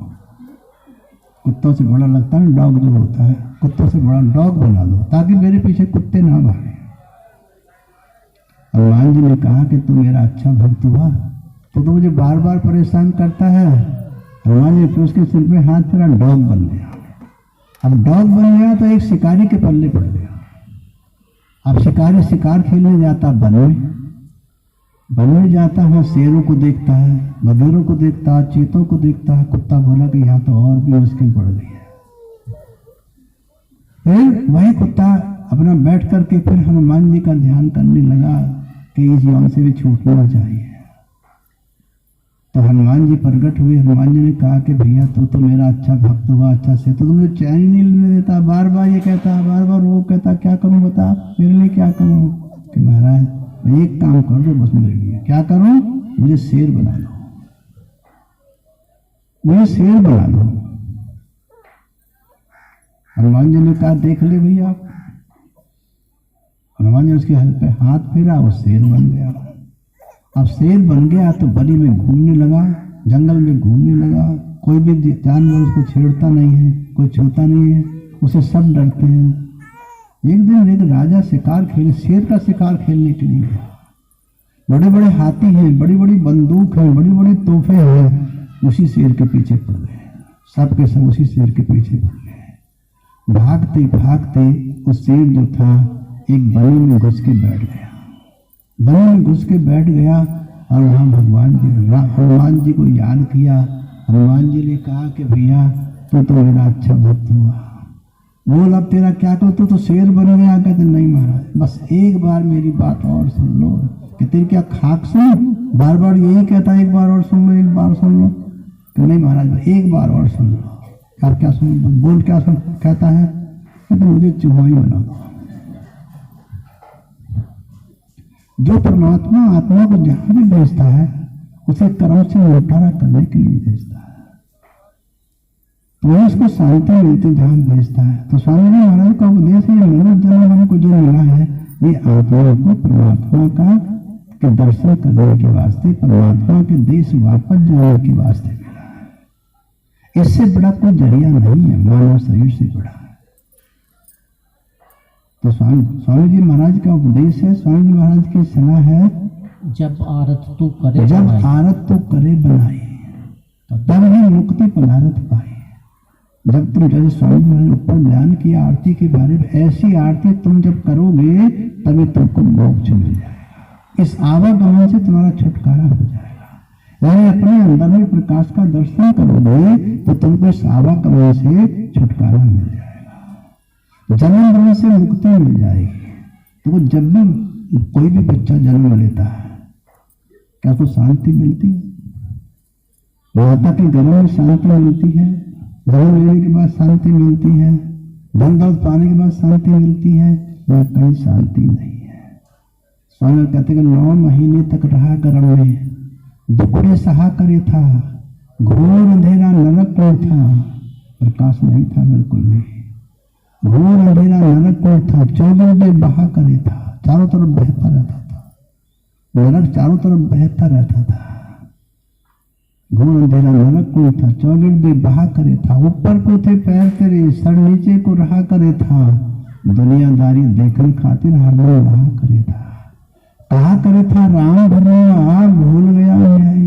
कुत्तों से बड़ा लगता है डॉग जो होता है, कुत्तों से बड़ा डॉग बना दो ताकि मेरे पीछे कुत्ते ना भागे। हनुमान जी ने कहा कि तू मेरा अच्छा भक्त हुआ, तो मुझे बार बार परेशान करता है। हनुमान जी फिर उसके सिर पे हाथ फेरा, डॉग बन गया। अब डॉग बन गया तो एक शिकारी के पल्ले पड़ गया। अब शिकारी शिकार खेलने जाता वन में जाता है, शेरों को देखता है, बगीरों को देखता है, चीतों को देखता है। कुत्ता बोला कि यहाँ तो और भी मुश्किल पड़ गई है। फिर वही कुत्ता अपना बैठ करके फिर हनुमान जी का ध्यान करने लगा कि इस यौन से भी छूटना चाहिए। तो हनुमान जी प्रकट हुए। हनुमान जी ने कहा कि भैया तू तो मेरा अच्छा भक्त हुआ, अच्छा से तो मुझे चैन ही नहीं लेने देता, बार बार ये कहता, बार बार वो कहता, क्या करूं बता, मेरे लिए क्या करूं? कि महाराज एक काम कर दो बस मेरे लिए। क्या करूं? मुझे शेर बना दो, मुझे शेर बना दो। हनुमान जी ने कहा देख ले भैया। हनुमान जी उसके हल पे हाथ फेरा, वो शेर बन गया। अब शेर बन गया तो बनी में घूमने लगा, जंगल में घूमने लगा। कोई भी जानवर उसको छेड़ता नहीं है, कोई छूता नहीं है, उसे सब डरते हैं। एक दिन एक राजा शेर का शिकार खेलने के लिए गया। बड़े बड़े हाथी हैं, बड़ी बड़ी बंदूक हैं, बड़ी बड़ी तोहफे हैं। उसी शेर के पीछे पड़ गए, सब के सब उसी शेर के पीछे पड़ गए। भागते भागते उस शेर जो था एक बनी में घुस के बैठ गया। और वहाँ हनुमान जी को याद किया। हनुमान जी ने कहा कि भैया तू तो मेरा अच्छा भक्त हुआ, बोल अब तेरा क्या करो, तू तो शेर बन गया। कहते नहीं महाराज, बस एक बार मेरी बात और सुन लो। कि तेरी क्या खाक सुन, बार बार यही कहता है एक बार और सुन लो, एक बार सुन लो। कि नहीं महाराज एक बार और सुन लो। आप क्या सुन, बोल क्या सुन कहता है? तो मुझे चूहा ही बना दो। जो परमात्मा आत्मा को जहां भी भेजता है उसे कर्म से निपटारा करने के लिए भेजता है, तो वही उसको शांति मिलती जहां भेजता है। तो स्वामी जी महाराज का उपदेश है, मानव जन्म हमको जो मिला है ये आत्मा को परमात्मा का के दर्शन करने के वास्ते, परमात्मा के देश वापस जाने के वास्ते मिला है। इससे बड़ा कोई जरिया नहीं है मानव शरीर से बड़ा। तो स्वामी जी महाराज का उपदेश है, स्वामी जी महाराज की सलाह है, जब आरत तू करे बनाए तब ही मुक्ति पदारथ पाए। जब तुम जैसे स्वामी जी ने ऊपर बयान किया आरती के बारे में, ऐसी आरती तुम जब करोगे तभी तुमको मोक्ष मिल जाएगा। इस आवागमन से तुम्हारा छुटकारा हो जाएगा। यानी अपने अंदर में प्रकाश का दर्शन करोगे तो तुमको सावा कमल से छुटकारा मिल जाएगा, जन्म मरण से मुक्ति मिल जाएगी। तो जब भी कोई भी बच्चा जन्म लेता है क्या तो शांति मिलती है? माता के गर्भ में शांति मिलती है, जन्म लेने के बाद शांति मिलती है, धन दौलत पाने के बाद शांति मिलती है, वह कहीं शांति नहीं है। स्वामी कहते कि 9 महीने तक रहा गर्भ में, दुखड़े सहा करे था, घोर अंधेरा नरक में था, प्रकाश नहीं था बिल्कुल भी, घोर अंधेरा नरक में था, 24 दिन बहा करे था, चारों तरफ बहता रहता था, नरक चारों तरफ बहता रहता था, घोर अंधेरा नरक में था, 24 दिन बहा करे था, ऊपर को थे पैर तेरे, सर नीचे को रहा करे था, दुनियादारी देखने खातिर हरदम रहा करे था, कहा करे था राम भरवा भूल गया न्याय,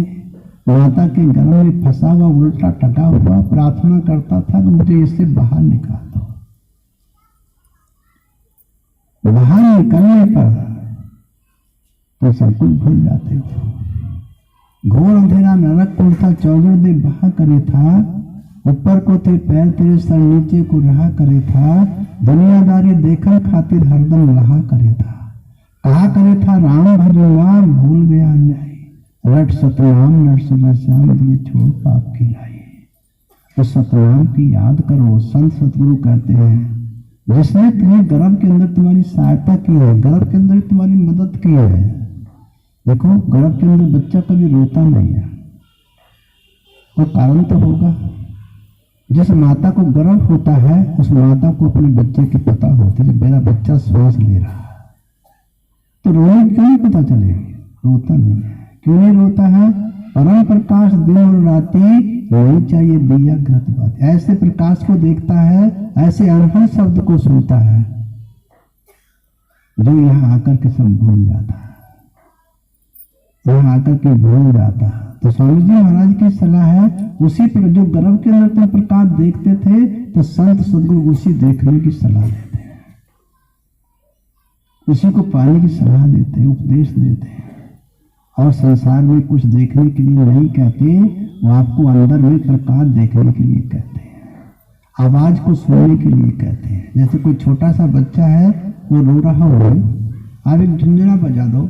माता के गर्भ में फंसा हुआ उल्टा टका हुआ प्रार्थना करता था कि मुझे इससे बाहर निकाल दो। बाहर निकलने पर तो सब कुछ भूल जाते हो। घोर अंधेरा नरक को था, 24 दिन बहा करे था, ऊपर को थे पैर तेरे, सर नीचे को रहा करे था, दुनियादारी देखन खातिर हरदम रहा करे था, कहा करे था राम भजवा भूल गया न्याय, रट सतनाम नरसिंह श्याम दिए छोड़ पाप की लाई। तो सतनाम की याद करो। संत सतगुरु कहते हैं जिसने तुम्हें गर्भ के अंदर तुम्हारी सहायता की है, गर्भ के अंदर तुम्हारी मदद की है। देखो गर्भ के अंदर बच्चा कभी रोता नहीं है, और कारण तो होगा। जिस माता को गर्भ होता है उस माता को अपने बच्चे की पता होती है, मेरा बच्चा श्वास ले रहा है, तो रोने क्यों नहीं पता चलेगी? रोता नहीं है। क्यों नहीं रोता है? परम प्रकाश दिन और राति नहीं चाहिए दिया घृत बात। ऐसे प्रकाश को देखता है, ऐसे अनहद शब्द को सुनता है, जो यहाँ आकर के सब भूल जाता है, यहाँ आकर के भूल जाता है। तो स्वामी जी महाराज की सलाह है, उसी पर जो गर्भ के अंदर तुम प्रकाश देखते थे, तो संत सदगुरु उसी देखने की सलाह देते हैं, उसी को पाने की सलाह देते हैं, उपदेश देते हैं। और संसार में कुछ देखने के लिए नहीं कहते, वो आपको अंदर में प्रकाश देखने के लिए कहते हैं, आवाज को सुनने के लिए कहते हैं। जैसे कोई छोटा सा बच्चा है, वो रो रहा हो, आप एक झुंझुना बजा दो,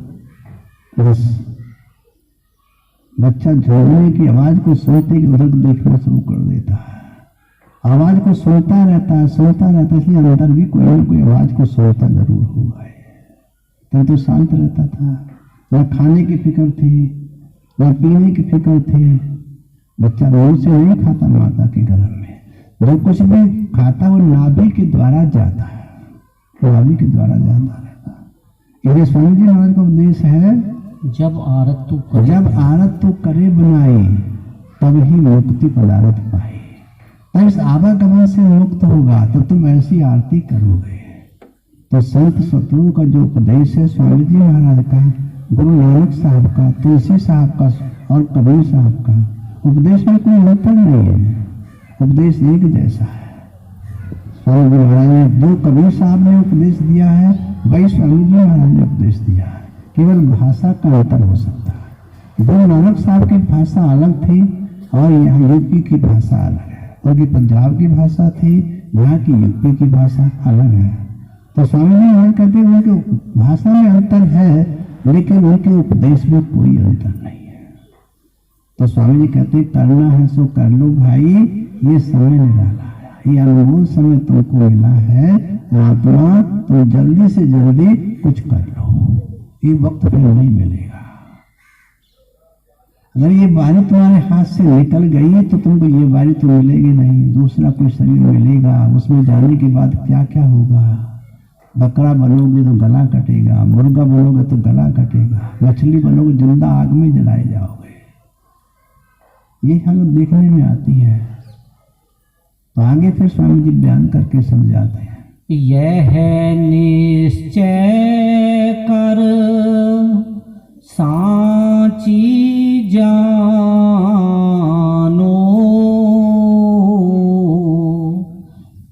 बस बच्चा झुंझुने की आवाज को सुनते ही उधर देखना शुरू कर देता है, आवाज को सुनता रहता है, सुनता रहता है। इसलिए अंदर भी कोई ना कोई आवाज को सुनता जरूर होगा। तो शांत रहता था, न खाने की फिक्र थी, न पीने की फिक्र थी। बच्चा रोज से नहीं खाता माता के गर्भ में, जो कुछ भी खाता वो नाभि के द्वारा जाता है, नाभि के द्वारा जाता रहता। ये स्वामी जी महाराज का उपदेश है, जब आरत तू करे बनाई, तब ही मुक्ति पदार्थ पाई। तब इस आवागमन से मुक्त होगा, तब तुम ऐसी आरती करोगे। तो संत सतगुरु का जो उपदेश है, स्वामी जी महाराज का, गुरु नानक साहब का, तुलसी साहब का और कबीर साहब का, उपदेश में कोई अंतर नहीं है, उपदेश एक जैसा है। स्वामी जी महाराज ने जो कबीर साहब ने उपदेश दिया है, वही स्वामी जी महाराज ने उपदेश दिया है, केवल भाषा का अंतर हो सकता है। गुरु नानक साहब की भाषा अलग थी और यहाँ यूपी की भाषा अलग है, उनकी पंजाब की भाषा थी, यहाँ की यूपी की भाषा अलग है। तो स्वामी जी महाराज कहते हैं उनकी भाषा में अंतर है, लेकिन उनके उपदेश में कोई अंतर नहीं है। तो स्वामी जी कहते करना है सो कर लो भाई, ये समय निराला है, ये अनमोल समय तुमको मिला है महात्मा, तुम जल्दी से जल्दी कुछ कर लो, ये वक्त फिर नहीं मिलेगा। अगर ये बारी तुम्हारे हाथ से निकल गई तो तुमको ये बारी तो मिलेगी नहीं, दूसरा कोई शरीर मिलेगा, उसमें जाने के बाद क्या क्या होगा। बकरा बनोगे तो गला कटेगा, मुर्गा बनोगे तो गला कटेगा, मछली बनोगे जिंदा आग में जलाए जाओगे। ये हालत देखने में आती है। तो आगे फिर स्वामी जी बयान करके समझाते हैं, यह है निश्चय कर सांची जानो,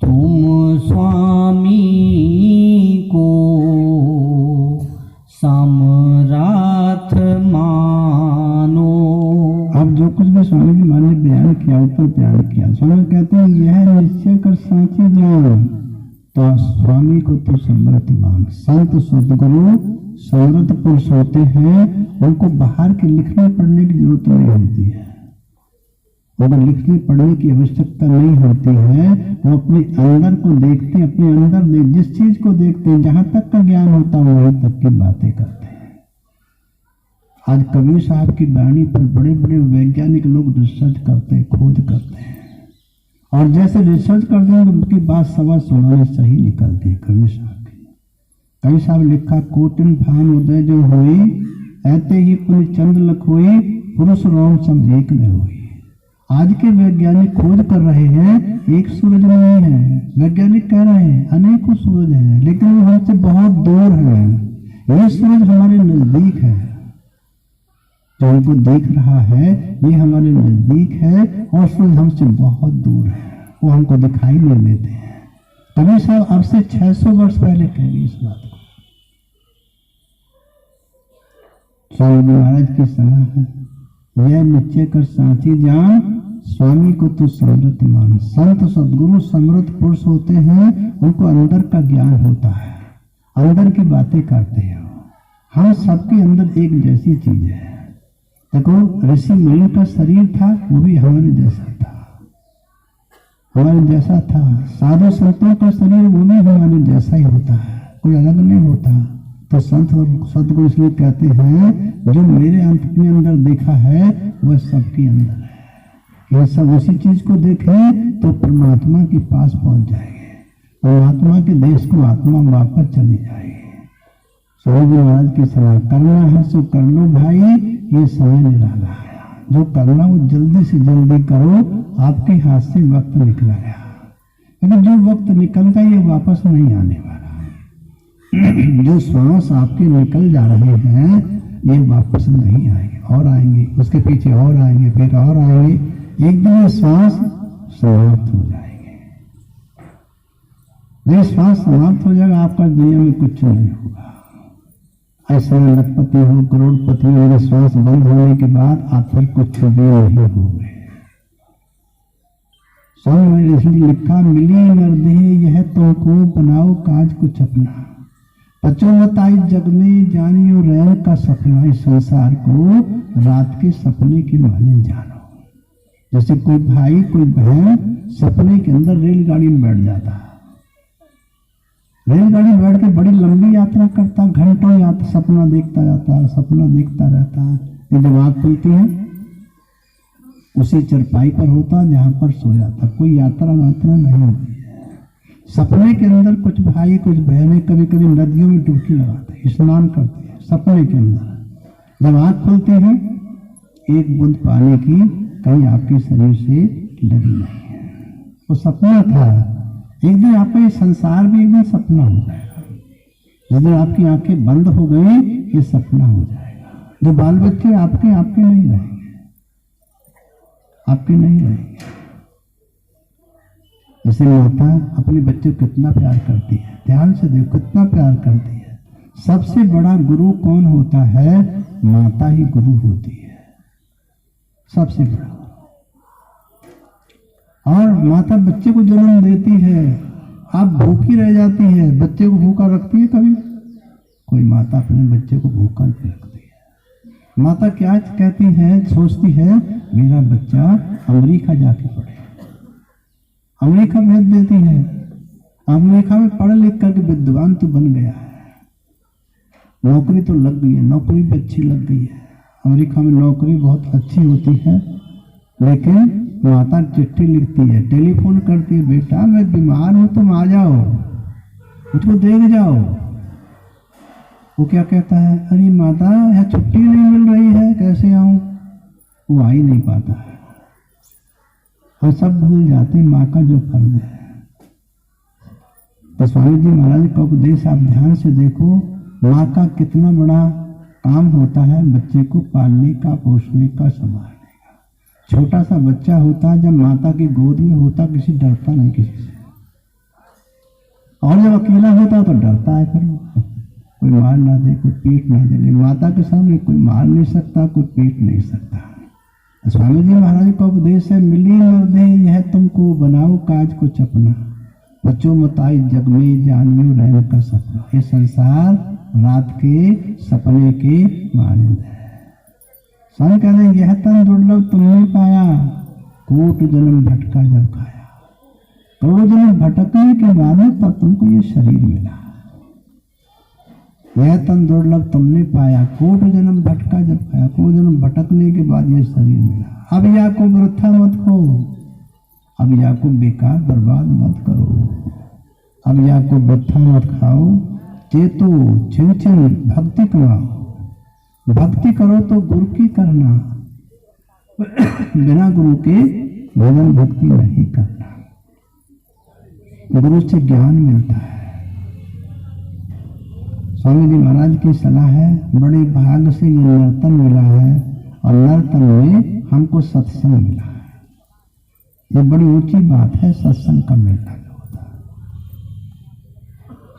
तुम स्वामी को समराथ मानो। पर ध्यान किया। स्वामी कहते हैं यह निश्चय कर साची जान, तो स्वामी को तो समृत मान। संत सदगुरु समृत पुरुष होते हैं, उनको बाहर के लिखने पढ़ने की जरूरत नहीं होती है, उनको लिखने पढ़ने की आवश्यकता नहीं होती है। वो अपने अंदर को देखते हैं, अपने अंदर जिस चीज को देखते हैं, जहां तक का ज्ञान होता है वहीं तक की बातें करते हैं। आज कबीर साहब की वाणी पर बड़े बड़े वैज्ञानिक लोग रिसर्च करते हैं, खोज करते हैं, और जैसे रिसर्च करते हैं उनकी बात सवा सुनाने सही निकलती है। कबीर साहब की, कबीर साहब लिखा, कोटिन भान उदय जो हुई, ऐते ही पुण्य चंद लखोई, पुरुष रोम सब एक न हुई। आज के वैज्ञानिक खोज कर रहे हैं, एक सूरज नहीं है, वैज्ञानिक कह रहे हैं अनेकों सूरज हैं, लेकिन वो हमसे बहुत दूर है। ये सूरज हमारे नजदीक है, जो हमको देख रहा है ये हमारे नजदीक है, और सूरज हमसे बहुत दूर है, वो हमको दिखाई नहीं देते हैं। कबीर साहब अब से 600 वर्ष पहले कहेंगे इस बात को। स्वामी जी महाराज की सलाह है, यह निश्चय कर साची जान, स्वामी को तो समृत मान। संत सदगुरु समृत पुरुष होते हैं, उनको अंदर का ज्ञान होता है, अंदर की बातें करते हैं। हम सबके अंदर एक जैसी चीज है। देखो ऋषि मुनि का शरीर था, वो भी हमारे जैसा था, हमारे जैसा था। साधु संतों का शरीर वो भी हमारे जैसा ही होता है, कोई अलग नहीं होता। तो संत सदगुरु इसलिए कहते हैं, जो मेरे अपने अंदर देखा है वह सबके अंदर है। ये सब उसी चीज को देखें तो परमात्मा के पास पहुंच जाएंगे, परमात्मा के देश को आत्मा वापस चली जाएगी। स्वामी जी महाराज की सलाह, करना है सो कर लो भाई, ये समय निराला है, जो करना वो जल्दी से जल्दी करो, आपके हाथ से वक्त निकला गया, लेकिन जो वक्त निकल गया ये वापस नहीं आने वाला। जो श्वास आपके निकल जा रहे हैं ये वापस नहीं आएंगे, और आएंगे, उसके पीछे और आएंगे, फिर और आएंगे, एक दिन ये श्वास समाप्त हो जाएंगे। नहीं, श्वास समाप्त हो जाएगा, आपका दुनिया में कुछ नहीं होगा। ऐसे लखपति हो, करोड़पति हो, श्वास बंद होने के बाद आप फिर कुछ भी नहीं होंगे। स्वामी ने इसलिए लिखा, मिली नरदेह यह तुमको, बनाओ काज कुछ अपना, बच्चों बताई जग में जानियो रैन का सपना। इस संसार को रात के सपने के माने जानो। जैसे कोई भाई कोई बहन सपने के अंदर रेलगाड़ी में बैठ जाता है, रेलगाड़ी में बैठ के बड़ी लंबी यात्रा करता, घंटों यात्रा सपना देखता जाता है, सपना देखता रहता है। ये जब आँख खुलती है उसी चरपाई पर होता जहां पर सोया था, कोई यात्रा वात्रा नहीं होती है। सपने के अंदर कुछ भाई कुछ बहनें कभी कभी नदियों में डुबकी लगाते, स्नान करते हैं सपने के अंदर। जब आँख खुलती है एक बूंद पानी की कहीं आपके शरीर से लगी नहीं है, वो सपना था। एक दिन आपका ये संसार भी एक दिन सपना हो जाएगा। जिस दिन आपकी आंखें बंद हो गई ये सपना हो जाएगा। जो बाल बच्चे आपके आपके नहीं रहेंगे, आपके नहीं रहेंगे। जैसे माता अपने बच्चे को कितना प्यार करती है, ध्यान से देखो कितना प्यार करती है। सबसे बड़ा गुरु कौन होता है? माता ही गुरु होती है, सबसे बड़ा। और माता बच्चे को जन्म देती है, आप भूखी रह जाती है, बच्चे को भूखा रखती है कभी? कोई माता अपने बच्चे को भूखा नहीं रखती है। माता क्या कहती है, सोचती है मेरा बच्चा अमेरिका जाके पढ़े, अमेरिका भेज देती है। अमेरिका में पढ़ लिख करके विद्वान तो बन गया है, नौकरी तो लग गई है, नौकरी भी अच्छी लग गई है। अमेरिका में नौकरी बहुत अच्छी होती है, लेकिन माता चिट्ठी लिखती है, टेलीफोन करती है, बेटा मैं बीमार हूं तुम आ जाओ, मुझको देख जाओ। वो क्या कहता है, अरे माता यहाँ छुट्टी नहीं मिल रही है, कैसे आऊं? वो आ ही नहीं पाता है। हम सब भूल जाते हैं माँ का जो फर्ज है। तो स्वामी जी महाराज का उपदेश आप ध्यान से देखो, माँ का कितना बड़ा काम होता है बच्चे को पालने का, पोषने का, संभालने का। छोटा सा बच्चा होता है जब माता की गोद में होता, किसी डरता नहीं किसी से, और जब अकेला होता तो डरता है, फिर कोई मार ना दे, कोई पीट ना दे। लेकिन माता के सामने कोई मार नहीं सकता, कोई पीट नहीं सकता। स्वामी जी महाराज का उपदेश है, मिली मर्दे यह तुमको बनाओ काज को चपना, बच्चों मताई जग में जानियो रहने का सपना। ये संसार रात के सपने के मानंद है। स्वामी कहते हैं यह तन दुर्लभ तुमने पाया, कोट जन्म भटका जब खाया। करोड़ों जन्म भटकने के बाद तब तुमको ये शरीर मिला। यह तन दुर्लभ तुमने पाया, कोट जन्म भटका जब खाया। कोट जन्म भटकने के बाद ये शरीर मिला। अब या को वृथा मत खो, अब या को बेकार बर्बाद मत करो, अब या को वृथा मत खाओ। चेतो छिन छिन भक्ति कमाओ, भक्ति करो तो गुरु की करना, बिना गुरु के भजन भक्ति नहीं करना। गुरु से ज्ञान मिलता है। स्वामी जी महाराज की सलाह है, बड़े भाग से ये नर्तन मिला है और नर्तन में हमको सत्संग मिला है। ये बड़ी ऊंची बात है, सत्संग का मिलना जो होता है।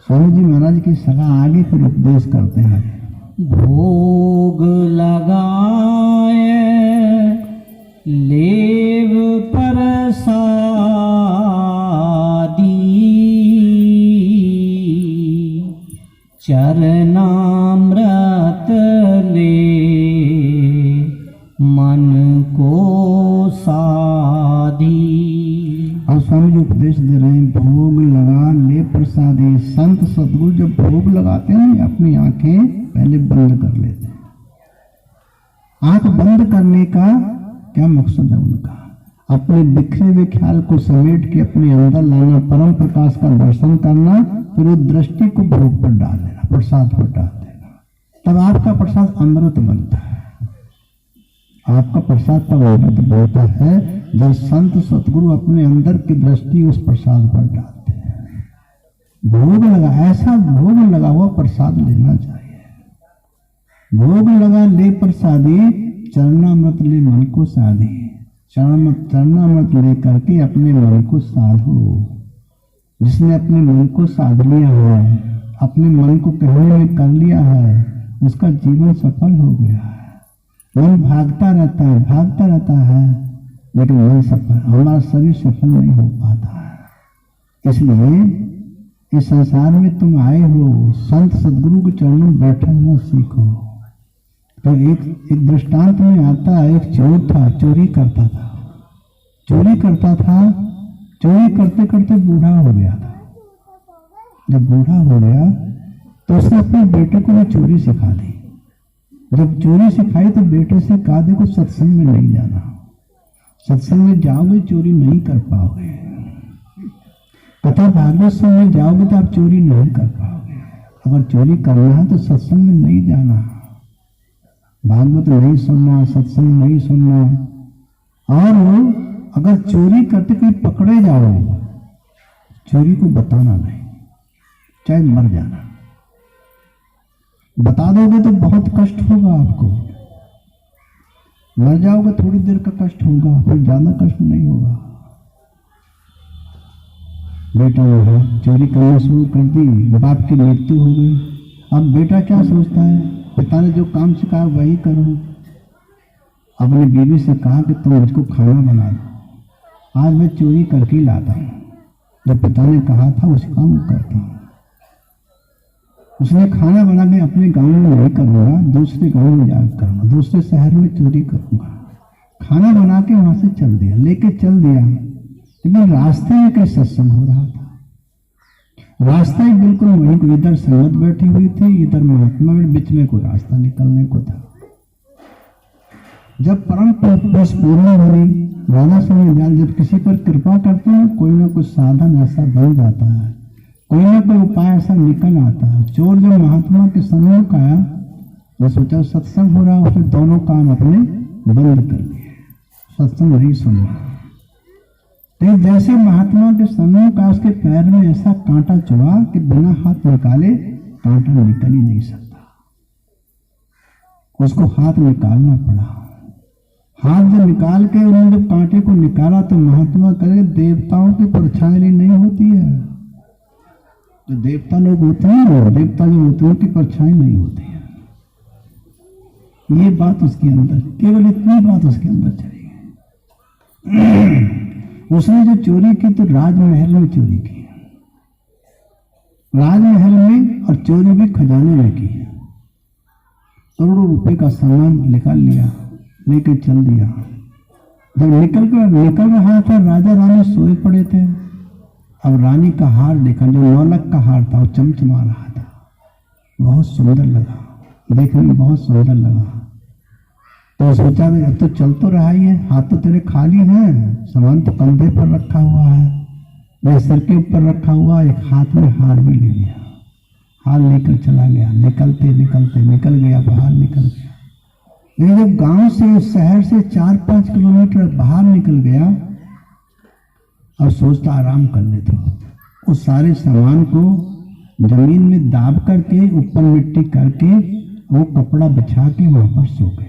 स्वामी जी महाराज की सलाह आगे फिर उपदेश करते हैं। भोग लगाए लेव प्रसादी, चरणामृत ले मन को साधी। और स्वामी जी उपदेश दे रहे हैं, भोग लगा ले प्रसादी। संत सदगुरु जब भोग लगाते हैं अपनी आंखें पहले बंद कर लेते हैं। आंख बंद करने का क्या मकसद है उनका? अपने बिखरे हुए ख्याल को समेट के अपने अंदर लाना, परम प्रकाश का दर्शन करना, फिर वो दृष्टि को भोग पर डाल देना, प्रसाद पर डाल देना। तब आपका प्रसाद अमृत बनता है। आपका प्रसाद तब अमृत बनता है जब संत सतगुरु अपने अंदर की दृष्टि उस प्रसाद पर डालते हैं। भोग लगा, ऐसा भोग लगा हुआ प्रसाद लेना चाहिए। भोग लगा ले प्रसादी, चरणामृत ले मन को साधी। चरणामृत ले करके अपने मन को साधो। जिसने अपने मन को साध लिया है, अपने मन को कहने में कर लिया है, उसका जीवन सफल हो गया है। मन भागता रहता है लेकिन मन सफल, हमारा शरीर सफल नहीं हो पाता है। इसलिए इस संसार में तुम आए हो, संत सदगुरु के चरणों में बैठना सीखो। तो एक दृष्टांत में आता है, एक चोर था, चोरी करता था। चोरी करते करते बूढ़ा हो गया था। जब बूढ़ा हो गया तो उसने अपने बेटे को भी चोरी सिखा दी। जब चोरी सिखाई तो बेटे से कहा, देखो सत्संग में नहीं जाना, सत्संग में जाओगे चोरी नहीं कर पाओगे, कथा भागवत में जाओगे तो आप चोरी नहीं कर पाओगे। अगर चोरी करना है तो सत्संग में नहीं जाना, भागवत नहीं सुनना, सत्संग नहीं सुनना। और अगर चोरी करते कोई पकड़े जाओ, चोरी को बताना नहीं, चाहे मर जाना। बता दोगे तो बहुत कष्ट होगा आपको, मर जाओगे थोड़ी देर का कष्ट होगा, फिर ज्यादा कष्ट नहीं होगा। बेटा है चोरी करना शुरू कर दी, बाप की मृत्यु हो गई। अब बेटा क्या सोचता है, पिता ने जो काम सिखाया वही करो। अपनी बीवी से कहा कि तुम मुझको खाना बना दो, आज मैं चोरी करके लाता हूँ। जब पिता ने कहा था उस काम को करता हूँ। उसने खाना बना के अपने गांव में नहीं करूँगा, दूसरे गांव में जाकर करूँगा, दूसरे शहर में चोरी करूँगा। खाना बना के वहां से चल दिया, लेके चल दिया। लेकिन रास्ते में कहीं सत्संग हो रहा था। रास्ता ही बिल्कुल वहीं को, इधर संगत बैठी हुई थी, इधर महात्मा, बीच में कोई रास्ता निकलने को था। जब परम पुरुष पूर्ण बनी, राधा स्वामी दयाल जब किसी पर कृपा करते हैं, कोई ना कोई साधन ऐसा बन जाता है, कोई ना कोई उपाय ऐसा निकल आता है। चोर जब महात्मा के सम्मुख आया, वो सोचा सत्संग हो रहा, उसने दोनों काम अपने बंद कर लिए, सत्संग नहीं सुनना। लेकिन जैसे महात्मा के सम्मुख आया, उसके पैर में ऐसा कांटा चुभा कि बिना हाथ निकाले कांटा निकल ही नहीं सकता। उसको हाथ निकालना पड़ा। हाथ जब निकाल के उन्होंने जब कांटे को निकाला तो महात्मा कहे, देवताओं की परछाई नहीं होती है। जो देवता लोग होते हैं, देवता जो होते हैं उनकी परछाई नहीं होती है। ये बात उसके अंदर, केवल इतनी बात उसके अंदर चली गई। उसने जो चोरी की तो राजमहल में चोरी की, राजमहल में, और चोरी भी खजाने में की। करोड़ों रुपए का सामान निकाल लिया, लेके चल दिया। जब निकल रहा था, राजा रानी सोए पड़े थे। अब रानी का हार देखा, जो 9 लाख का हार था, वो चमचमा रहा था, बहुत सुंदर लगा, देखने में बहुत सुंदर लगा। तो सोचा अब तो चल तो रहा ही है, हाथ तो तेरे खाली हैं, सामान तो कंधे पर रखा हुआ है, या सिर के ऊपर रखा हुआ, एक हाथ में हार भी ले लिया, हार लेकर चला गया। निकलते निकलते निकल गया, बाहर निकल गया। लेकिन जब गांव से, शहर से 4-5 किलोमीटर बाहर निकल गया, अब सोचता आराम कर लेता, उस सारे सामान को जमीन में दाब करके, ऊपर मिट्टी करके, वो कपड़ा बिछा के वहां पर सो गया।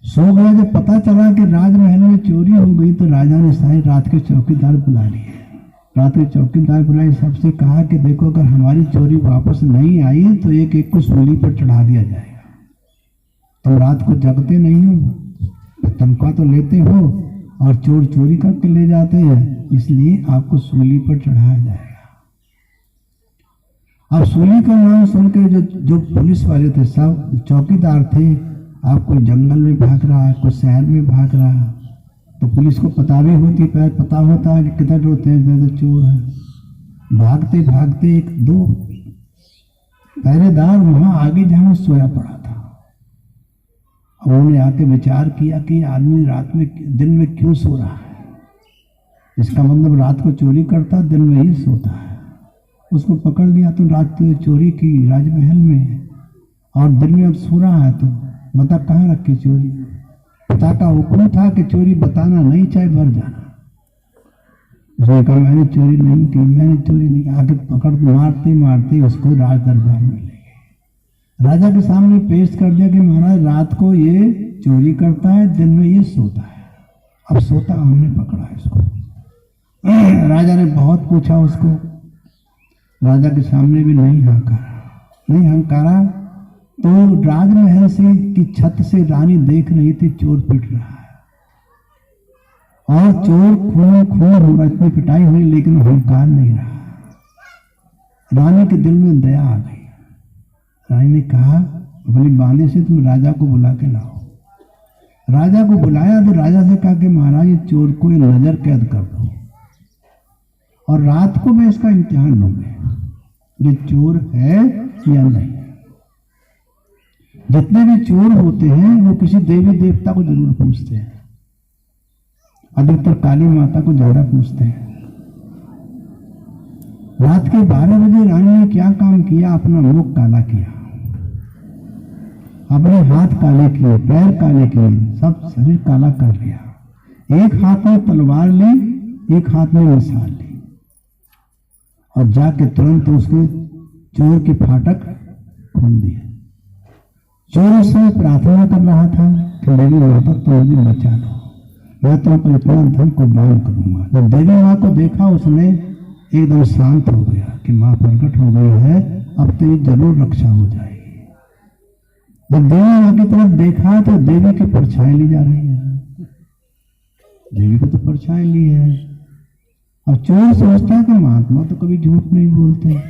जब पता चला कि राजमहल में चोरी हो गई, तो राजा ने सारी रात के चौकीदार बुला लिए। रात के चौकीदार बुलाए, सबसे कहा कि देखो, अगर हमारी चोरी वापस नहीं आई तो एक एक को सूली पर चढ़ा दिया जाएगा। तुम रात को जगते नहीं हो, तनख्वाह तो लेते हो, और चोर चोरी करके ले जाते हैं, इसलिए आपको सूली पर चढ़ाया जाएगा। अब सूली का नाम सुनकर जो पुलिस वाले थे, सब चौकीदार थे, आप कोई जंगल में भाग रहा है, कोई शहर में भाग रहा है, तो पुलिस को पता भी होती, पता होता है कि किधर होते हैं, इधर चोर है। भागते भागते 1-2 पहरेदार वहां आगे जहां सोया पड़ा था, उन्होंने आके विचार किया कि आदमी रात में, दिन में क्यों सो रहा है। इसका मतलब रात को चोरी करता, दिन में ही सोता है। उसको पकड़ लिया, तो रात तो चोरी की राजमहल में, और दिन में अब सो रहा है, तो बता कहाँ रखी चोरी। पिता का हुक्म था कि चोरी बताना नहीं, चाहे मर जाना। उसने कहा मैंने चोरी नहीं की, मैंने चोरी नहीं की। आगे पकड़ मारते मारते उसको राज दरबार में ले गए। राजा के सामने पेश कर दिया कि महाराज, रात को ये चोरी करता है, दिन में ये सोता है। अब सोता हमने पकड़ा इसको। राजा ने बहुत पूछा उसको, राजा के सामने भी नहीं हंकारा। तो राजमहल से की छत से रानी देख रही थी, चोर पिट रहा है, और चोर खून हो रहा, इतनी पिटाई हुई, लेकिन हंकार नहीं रहा। रानी के दिल में दया आ गई। रानी ने कहा, बोली बांदे से तुम राजा को बुला के लाओ। राजा को बुलाया, तो राजा से कहा कि महाराज, ये चोर को नजर कैद कर दो, और रात को मैं इसका इम्तिहान लूंगा, ये चोर है या नहीं। जितने भी चोर होते हैं वो किसी देवी देवता को जरूर पूछते हैं, अधिकतर काली माता को ज्यादा पूछते हैं। रात के 12 बजे रानी ने क्या काम किया, अपना मुख काला किया, अपने हाथ काले किए, पैर काले किए, सब शरीर काला कर लिया। एक हाथ में तलवार ली, एक हाथ में मसाल ली, और जाके तुरंत उसके चोर की फाटक खोल दिए। चोर उससे प्रार्थना कर रहा था कि देवी माता तुम मुझे बचा लो, मैं तुम पर इतना धन कुर्बान करूंगा। जब देवी माँ को देखा, उसने एकदम शांत हो गया कि माँ प्रकट हो गई है, अब तेरी जरूर रक्षा हो जाएगी। जब देवी माँ की तरफ देखा, तो देवी की परछाई ली जा रही है, देवी को तो परछाई ली है। अब चोर सोचता है कि महात्मा तो कभी झूठ नहीं बोलते,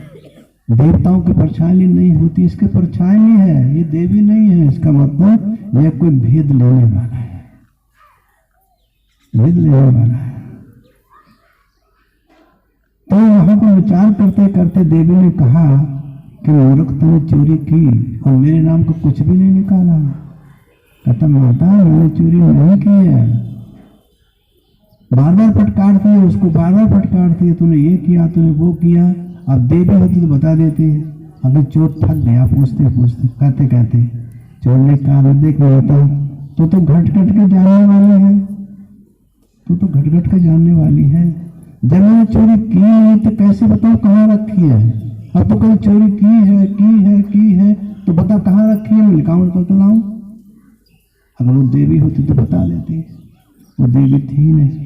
देवताओं की परछाई नहीं होती, इसके परछाई है, ये देवी नहीं है, इसका मतलब यह कोई भेद लेने वाला है, भेद लेने वाला है। तो वहां पर विचार करते करते देवी ने कहा कि मूर्ख, तूने चोरी की और मेरे नाम को कुछ भी नहीं निकाला। कहता माता, मैंने चोरी नहीं की है। बार बार फटकारती है उसको, बार बार फटकारती है, तूने ये किया, तूने वो किया। अब देवी होती तो बता देती। अभी चोर थक गया पूछते पूछते, कहते कहते चोर ने कहा, देख माता, तू तो घट घट के जानने वाली है, तू तो घट घट के जानने वाली है। जब मैंने चोरी की है तो कैसे बताऊं कहाँ रखी है। अब तो कहीं चोरी की है तो बता कहाँ रखी है, मैं अकाउंट करके लाऊं। अगर वो देवी होती तो बता देती, वो देवी थी नहीं।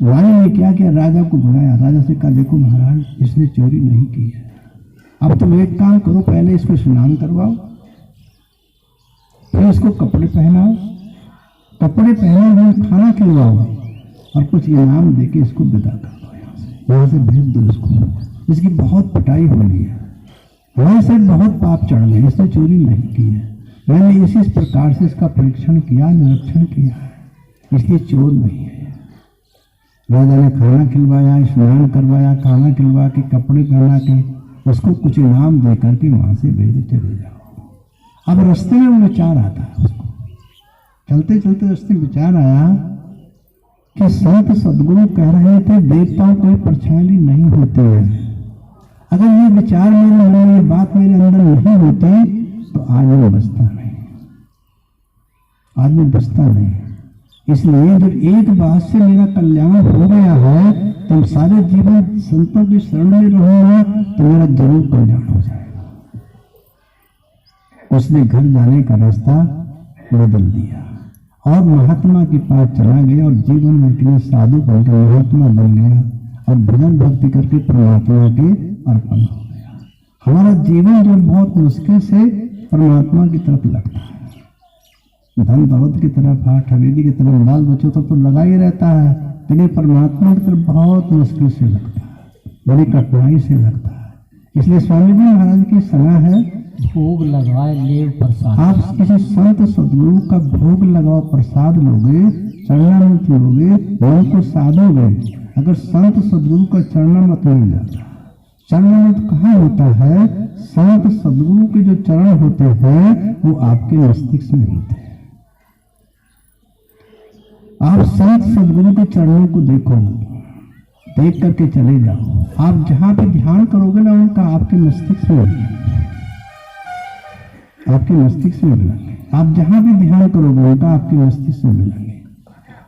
रानी ने क्या किया, राजा को बुलाया, राजा से कहा देखो महाराज, इसने चोरी नहीं की है, अब तुम एक काम करो, पहले इसको स्नान करवाओ, फिर इसको कपड़े पहनाओ, कपड़े पहने हुए खाना खिलवाओ और कुछ इनाम देके इसको विदा कर दो। यहाँ से भेज दो इसको। इसकी बहुत पिटाई होनी है, हमारे से बहुत पाप चढ़ गए, इसने चोरी नहीं की है, मैंने इसी प्रकार से इसका परीक्षण किया, निरीक्षण किया है, इसलिए चोर नहीं है। राजा ने खाना खिलवाया, स्नान करवाया, खाना खिलवा के कपड़े पहना के उसको कुछ इनाम दे करके वहां से भेजे चले जाओ। अब रास्ते में वो विचार आता है उसको, चलते चलते रास्ते में विचार आया कि संत सदगुरु कह रहे थे देवताओं कोई परछाई नहीं होते हैं। अगर ये विचार मेरे मन में, ये बात मेरे अंदर नहीं होती तो आदमी बचता नहीं, आदमी बचता नहीं। इसलिए जब एक बात से मेरा कल्याण हो गया है तो सारे जीवन संतों की शरण में रहूंगा तो मेरा जरूर कल्याण हो जाएगा। उसने घर जाने का रास्ता बदल दिया और महात्मा के पास चला गया और जीवन में इतने साधु बनकर महात्मा बन गया और भजन भक्ति करके परमात्मा के अर्पण हो गया। हमारा जीवन जो बहुत मुश्किल से परमात्मा की तरफ लगता है, धन दौलत की तरफ, हाथ हवेली की तरफ, बाल बच्चों तक तो लगा ही रहता है, लेकिन परमात्मा की तरफ बहुत मुश्किल से लगता है, बड़ी कठिनाई से लगता है। इसलिए स्वामी जी महाराज की सलाह है, भोग लगाए लेव प्रसाद। आप किसी संत सदगुरु का भोग लगाओ, प्रसाद लोगे, चरणामृत लोगे, मन को साधोगे। अगर संत सदगुरु का चरणामृत मिल जाता, चरणामृत कहाँ होता है? संत सदगुरु के जो चरण होते हैं वो आपके मस्तिष्क में होते हैं। आप संत सदगुरु के चरणों को देखो, देख करके चले जाओ। आप जहां पे ध्यान करोगे ना उनका आपके मस्तिष्क में, आपके मस्तिष्क में मिलेंगे। आप जहां भी ध्यान करोगे उनका आपके मस्तिष्क में मिलेंगे।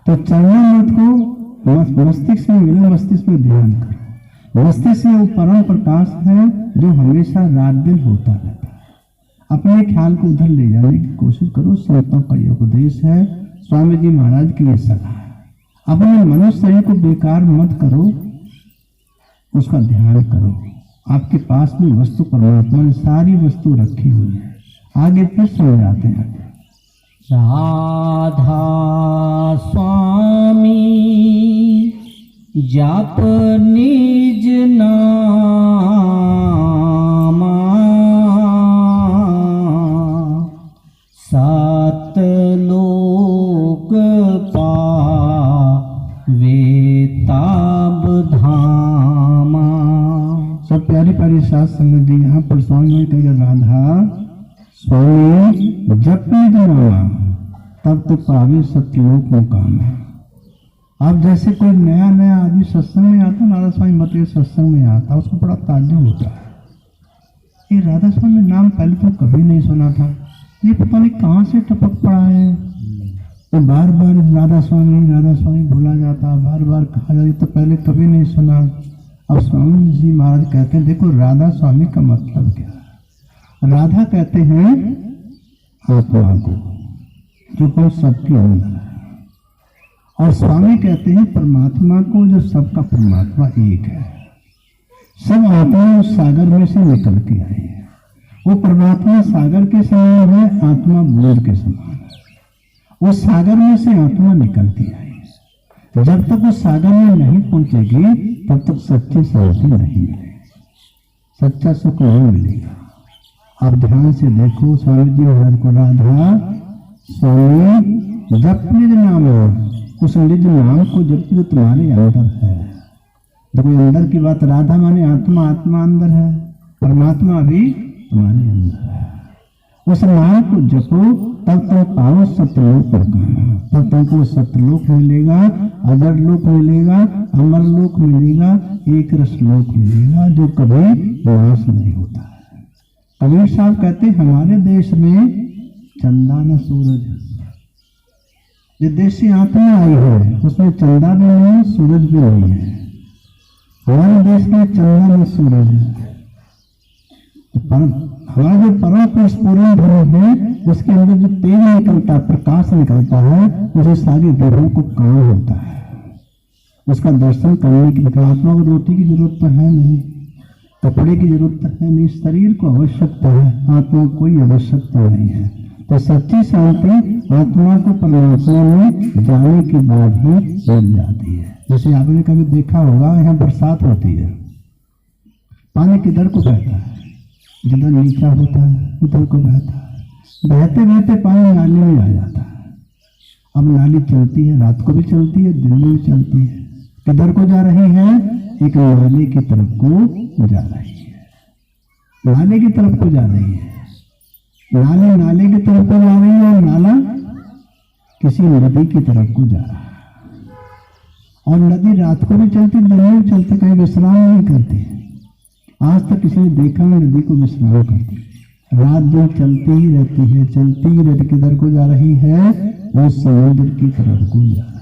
तो चरणामृत को मस्तिष्क में मिले, मस्तिष्क में ध्यान करो। मस्तिष्क में वो परम प्रकाश है जो हमेशा रात दिन होता रहता है। अपने ख्याल को उधर ले जाने की कोशिश करो। संतों का ये उपदेश है, स्वामी जी महाराज की ये सलाह है। अपने मनुष्य शरीर को बेकार मत करो, उसका ध्यान करो। आपके पास में वस्तु परमात्मा ने सारी वस्तु रखी हुई है। आगे फिर समझाते हैं। राधा स्वामी जाप निज नामा, सात लोक पावे ताब धामा। सब प्यारी प्यारी साथ संगत जी, यहाँ पर स्वामी ने कहा राधा स्वामी जप निज नामा तब तो पावे सत्यलोक मुकाम है। आप जैसे कोई नया नया आदमी सत्संग में आता, राधा स्वामी मत के सत्संग में आता, उसको बड़ा ताज्जुब होता है, ये राधा स्वामी नाम पहले तो कभी नहीं सुना था, ये पता नहीं कहाँ से टपक पड़ा है। तो बार बार राधा स्वामी भूला जाता, बार बार कहा जाता, तो पहले कभी नहीं सुना। अब स्वामी जी महाराज कहते हैं देखो राधा स्वामी का मतलब क्या है। राधा कहते हैं आत्मा को जो हम सबके अंदर है, और स्वामी कहते हैं परमात्मा को जो सबका परमात्मा एक है। सब आत्मा उस सागर में से निकल के आई है। वो परमात्मा सागर के समान है, आत्मा बूंद के समान है। वो सागर में से आत्मा निकलती आई है। जब तक वो सागर में नहीं पहुंचेगी तब तक सच्ची शांति नहीं मिलेगी, सच्चा सुख नहीं मिलेगा। आप ध्यान से देखो स्वामी जी महाराज को, राधा स्वामी जप निज नाम, उस निज नाम को जब जो तुम्हारे अंदर है। देखो अंदर की बात, राधा माने आत्मा, आत्मा अंदर है, परमात्मा भी तुम्हारे अंदर है। उस नाम को जपो तब तुम पाओ सत्यलोक मुकाम, तब तुमको सत्यलोक मिलेगा, अजर लोक मिलेगा, अमर लोक मिलेगा, एक रस लोक मिलेगा जो कभी नाश नहीं होता है। कबीर साहब कहते हमारे देश में चंदा न सूरज, जो देश से आत्मा आई है उसमें चंदा भी नहीं है, सूरज भी नहीं है। हमारे देश में चंदा न सूरज है। हमारा जो परम पुरुष पूर्ण धर्म है उसके अंदर जो तेज निकलता, प्रकाश निकलता है, उसे सारी देहों को काम होता है। उसका दर्शन करने की, आत्मा को रोटी की जरूरत तो है नहीं, कपड़े की जरूरत है नहीं, शरीर को आवश्यकता है, आत्मा को कोई आवश्यकता नहीं है। तो सच्ची शांति आत्मा को परमात्मा में जाने के बाद ही मिल जाती है। जैसे आपने कभी देखा होगा, यहाँ बरसात होती है, पानी किधर को बहता है, जिधर नीचा होता है उधर को बहता है। बहते बहते पानी नाली में आ जाता है। अब नाली चलती है, रात को भी चलती है, दिन में भी चलती है। किधर को जा रही है? एक नाले की तरफ को जा रही है। नाले की तरफ को जा रही है। नाले की तरफ को जा रही है और नाला किसी नदी की तरफ को जा रहा है। और नदी रात को भी चलती, दिन में भी चलती, कहीं विश्राम नहीं करती। आज तक किसी ने देखा नहीं नदी को विश्राम करती। रात दिन चलती ही रहती है, चलती ही रहती। किधर को जा रही है? वो समुद्र की तरफ को जा रही है।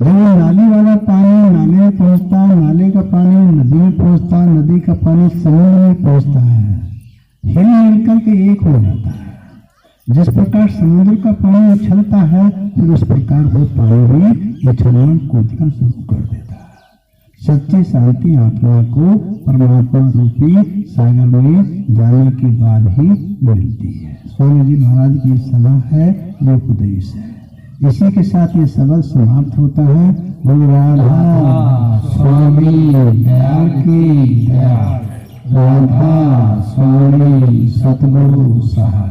जब नाली वाला पानी नाले में पहुंचता, नाले का पानी नदी में पहुंचता, नदी का पानी समुद्र में पहुंचता है, हिल मिल करके एक हो जाता है। जिस प्रकार समुद्र का पानी उछलता है, फिर उस प्रकार वो पानी भी उछलना कूदना शुरू कर देता है। सच्ची शांति आत्मा को परमात्मा रूपी सागर में जाने के बाद ही मिलती है। स्वामी जी महाराज की सलाह है, ये उपदेश है। इसी के साथ ये सबक समाप्त होता है। बोल राधा स्वामी दयाल की दया, राधा स्वामी सतगुरु सहाय।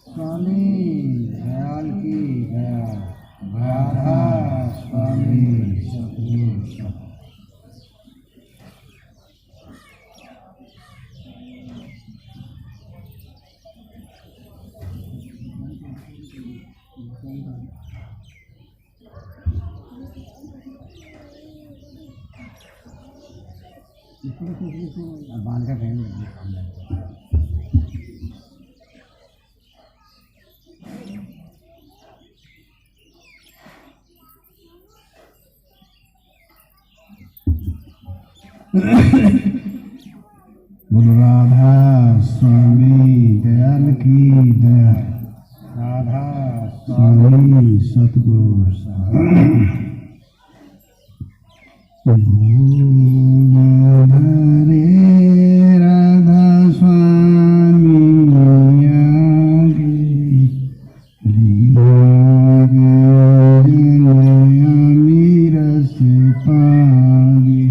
स्वामी दयाल की दया, राधा स्वामी सतगुरु सहा। बांध का बोलो राधा स्वामी दयाल की दया, राधा स्वामी सतगुरु सहा। धरे राधा स्वामी आगे, रस पागे,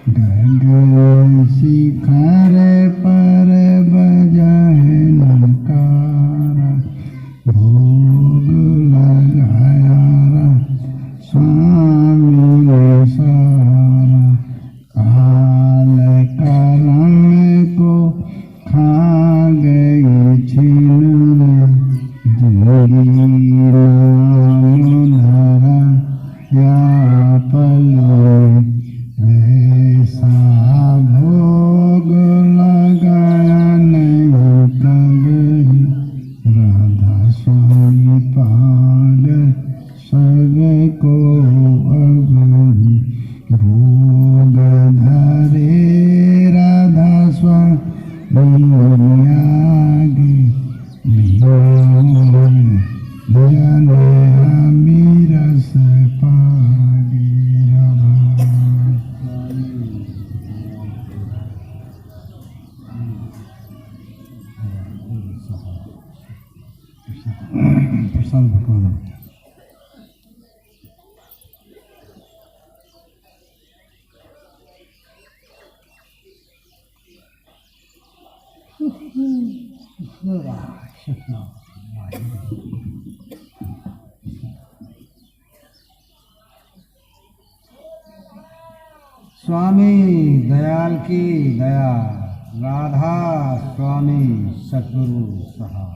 गगन शिखर पर बजाए नकारा, भोग लगाया स्वामी ने सारा, काल कलम को खा गई छीन, जिंदगी नाम धरा या पल, ऐसा भोग लगाया नहीं कभी, राधा स्वामी पाग सब को अगरी, भोग धरे राधा स्वामी आगे, दयाल हमी रस पागे, राधा प्रसाद भगवान। स्वामी दयाल की दया, राधा स्वामी सतगुरु सहा।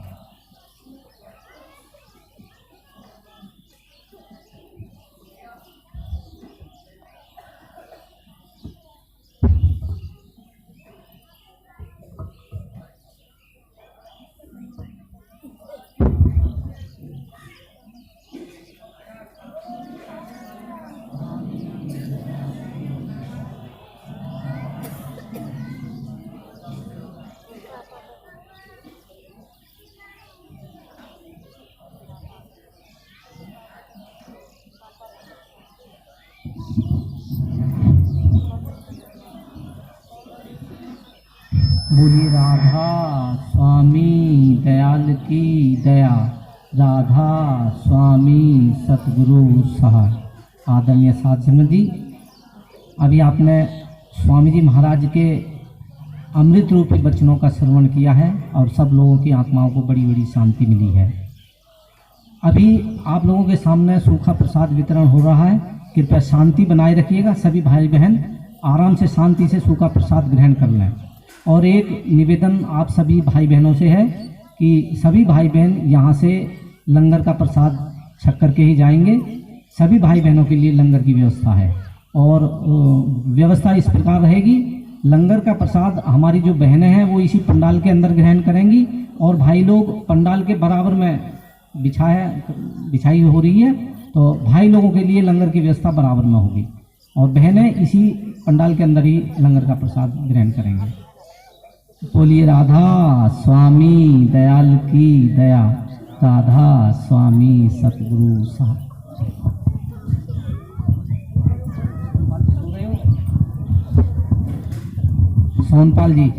बोलिए राधा स्वामी दयाल की दया, राधा स्वामी सतगुरु सहा। आदरणीय साध संगत जी, अभी आपने स्वामी जी महाराज के अमृत रूपी वचनों का श्रवण किया है और सब लोगों की आत्माओं को बड़ी बड़ी शांति मिली है। अभी आप लोगों के सामने सूखा प्रसाद वितरण हो रहा है। कृपया शांति बनाए रखिएगा। सभी भाई बहन आराम से शांति से सूखा प्रसाद ग्रहण कर लें। और एक निवेदन आप सभी भाई बहनों से है कि सभी भाई बहन यहाँ से लंगर का प्रसाद छक करके ही जाएंगे। सभी भाई बहनों के लिए लंगर की व्यवस्था है और व्यवस्था इस प्रकार रहेगी, लंगर का प्रसाद हमारी जो बहनें हैं वो इसी पंडाल के अंदर ग्रहण करेंगी और भाई लोग पंडाल के बराबर में बिछाई हो रही है, तो भाई लोगों के लिए लंगर की व्यवस्था बराबर में होगी और बहनें इसी पंडाल के अंदर ही लंगर का प्रसाद ग्रहण करेंगे। बोलिए राधा स्वामी दयाल की दया, राधा स्वामी सतगुरु साहब। सोनपाल जी।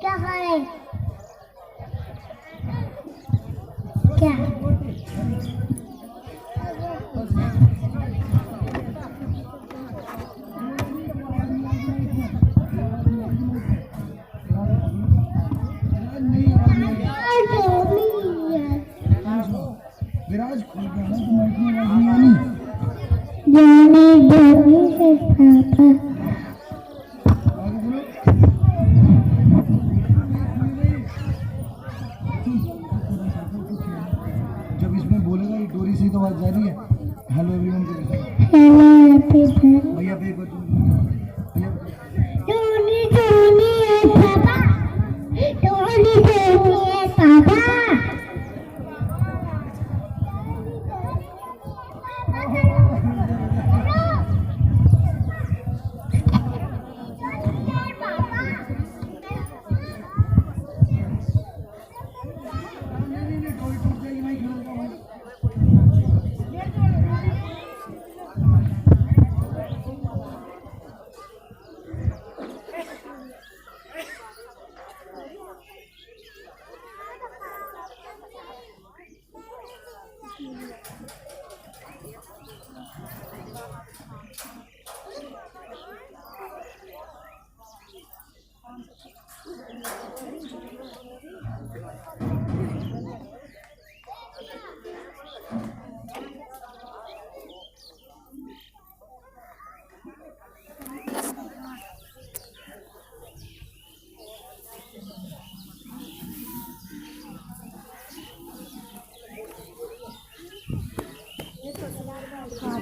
क्या खा रहे? क्या? विराज खोल के आना, तो माइक में आवाज नहीं आनी। आगे बोलो। जब इसमें बोलेगा ये डोरी से तो आवाज जा रही है। हेलो एवरीवन भैया पे एक बार भैया डोरी टूट जाएगी, माइक हिलेगा, माइक। हाँ,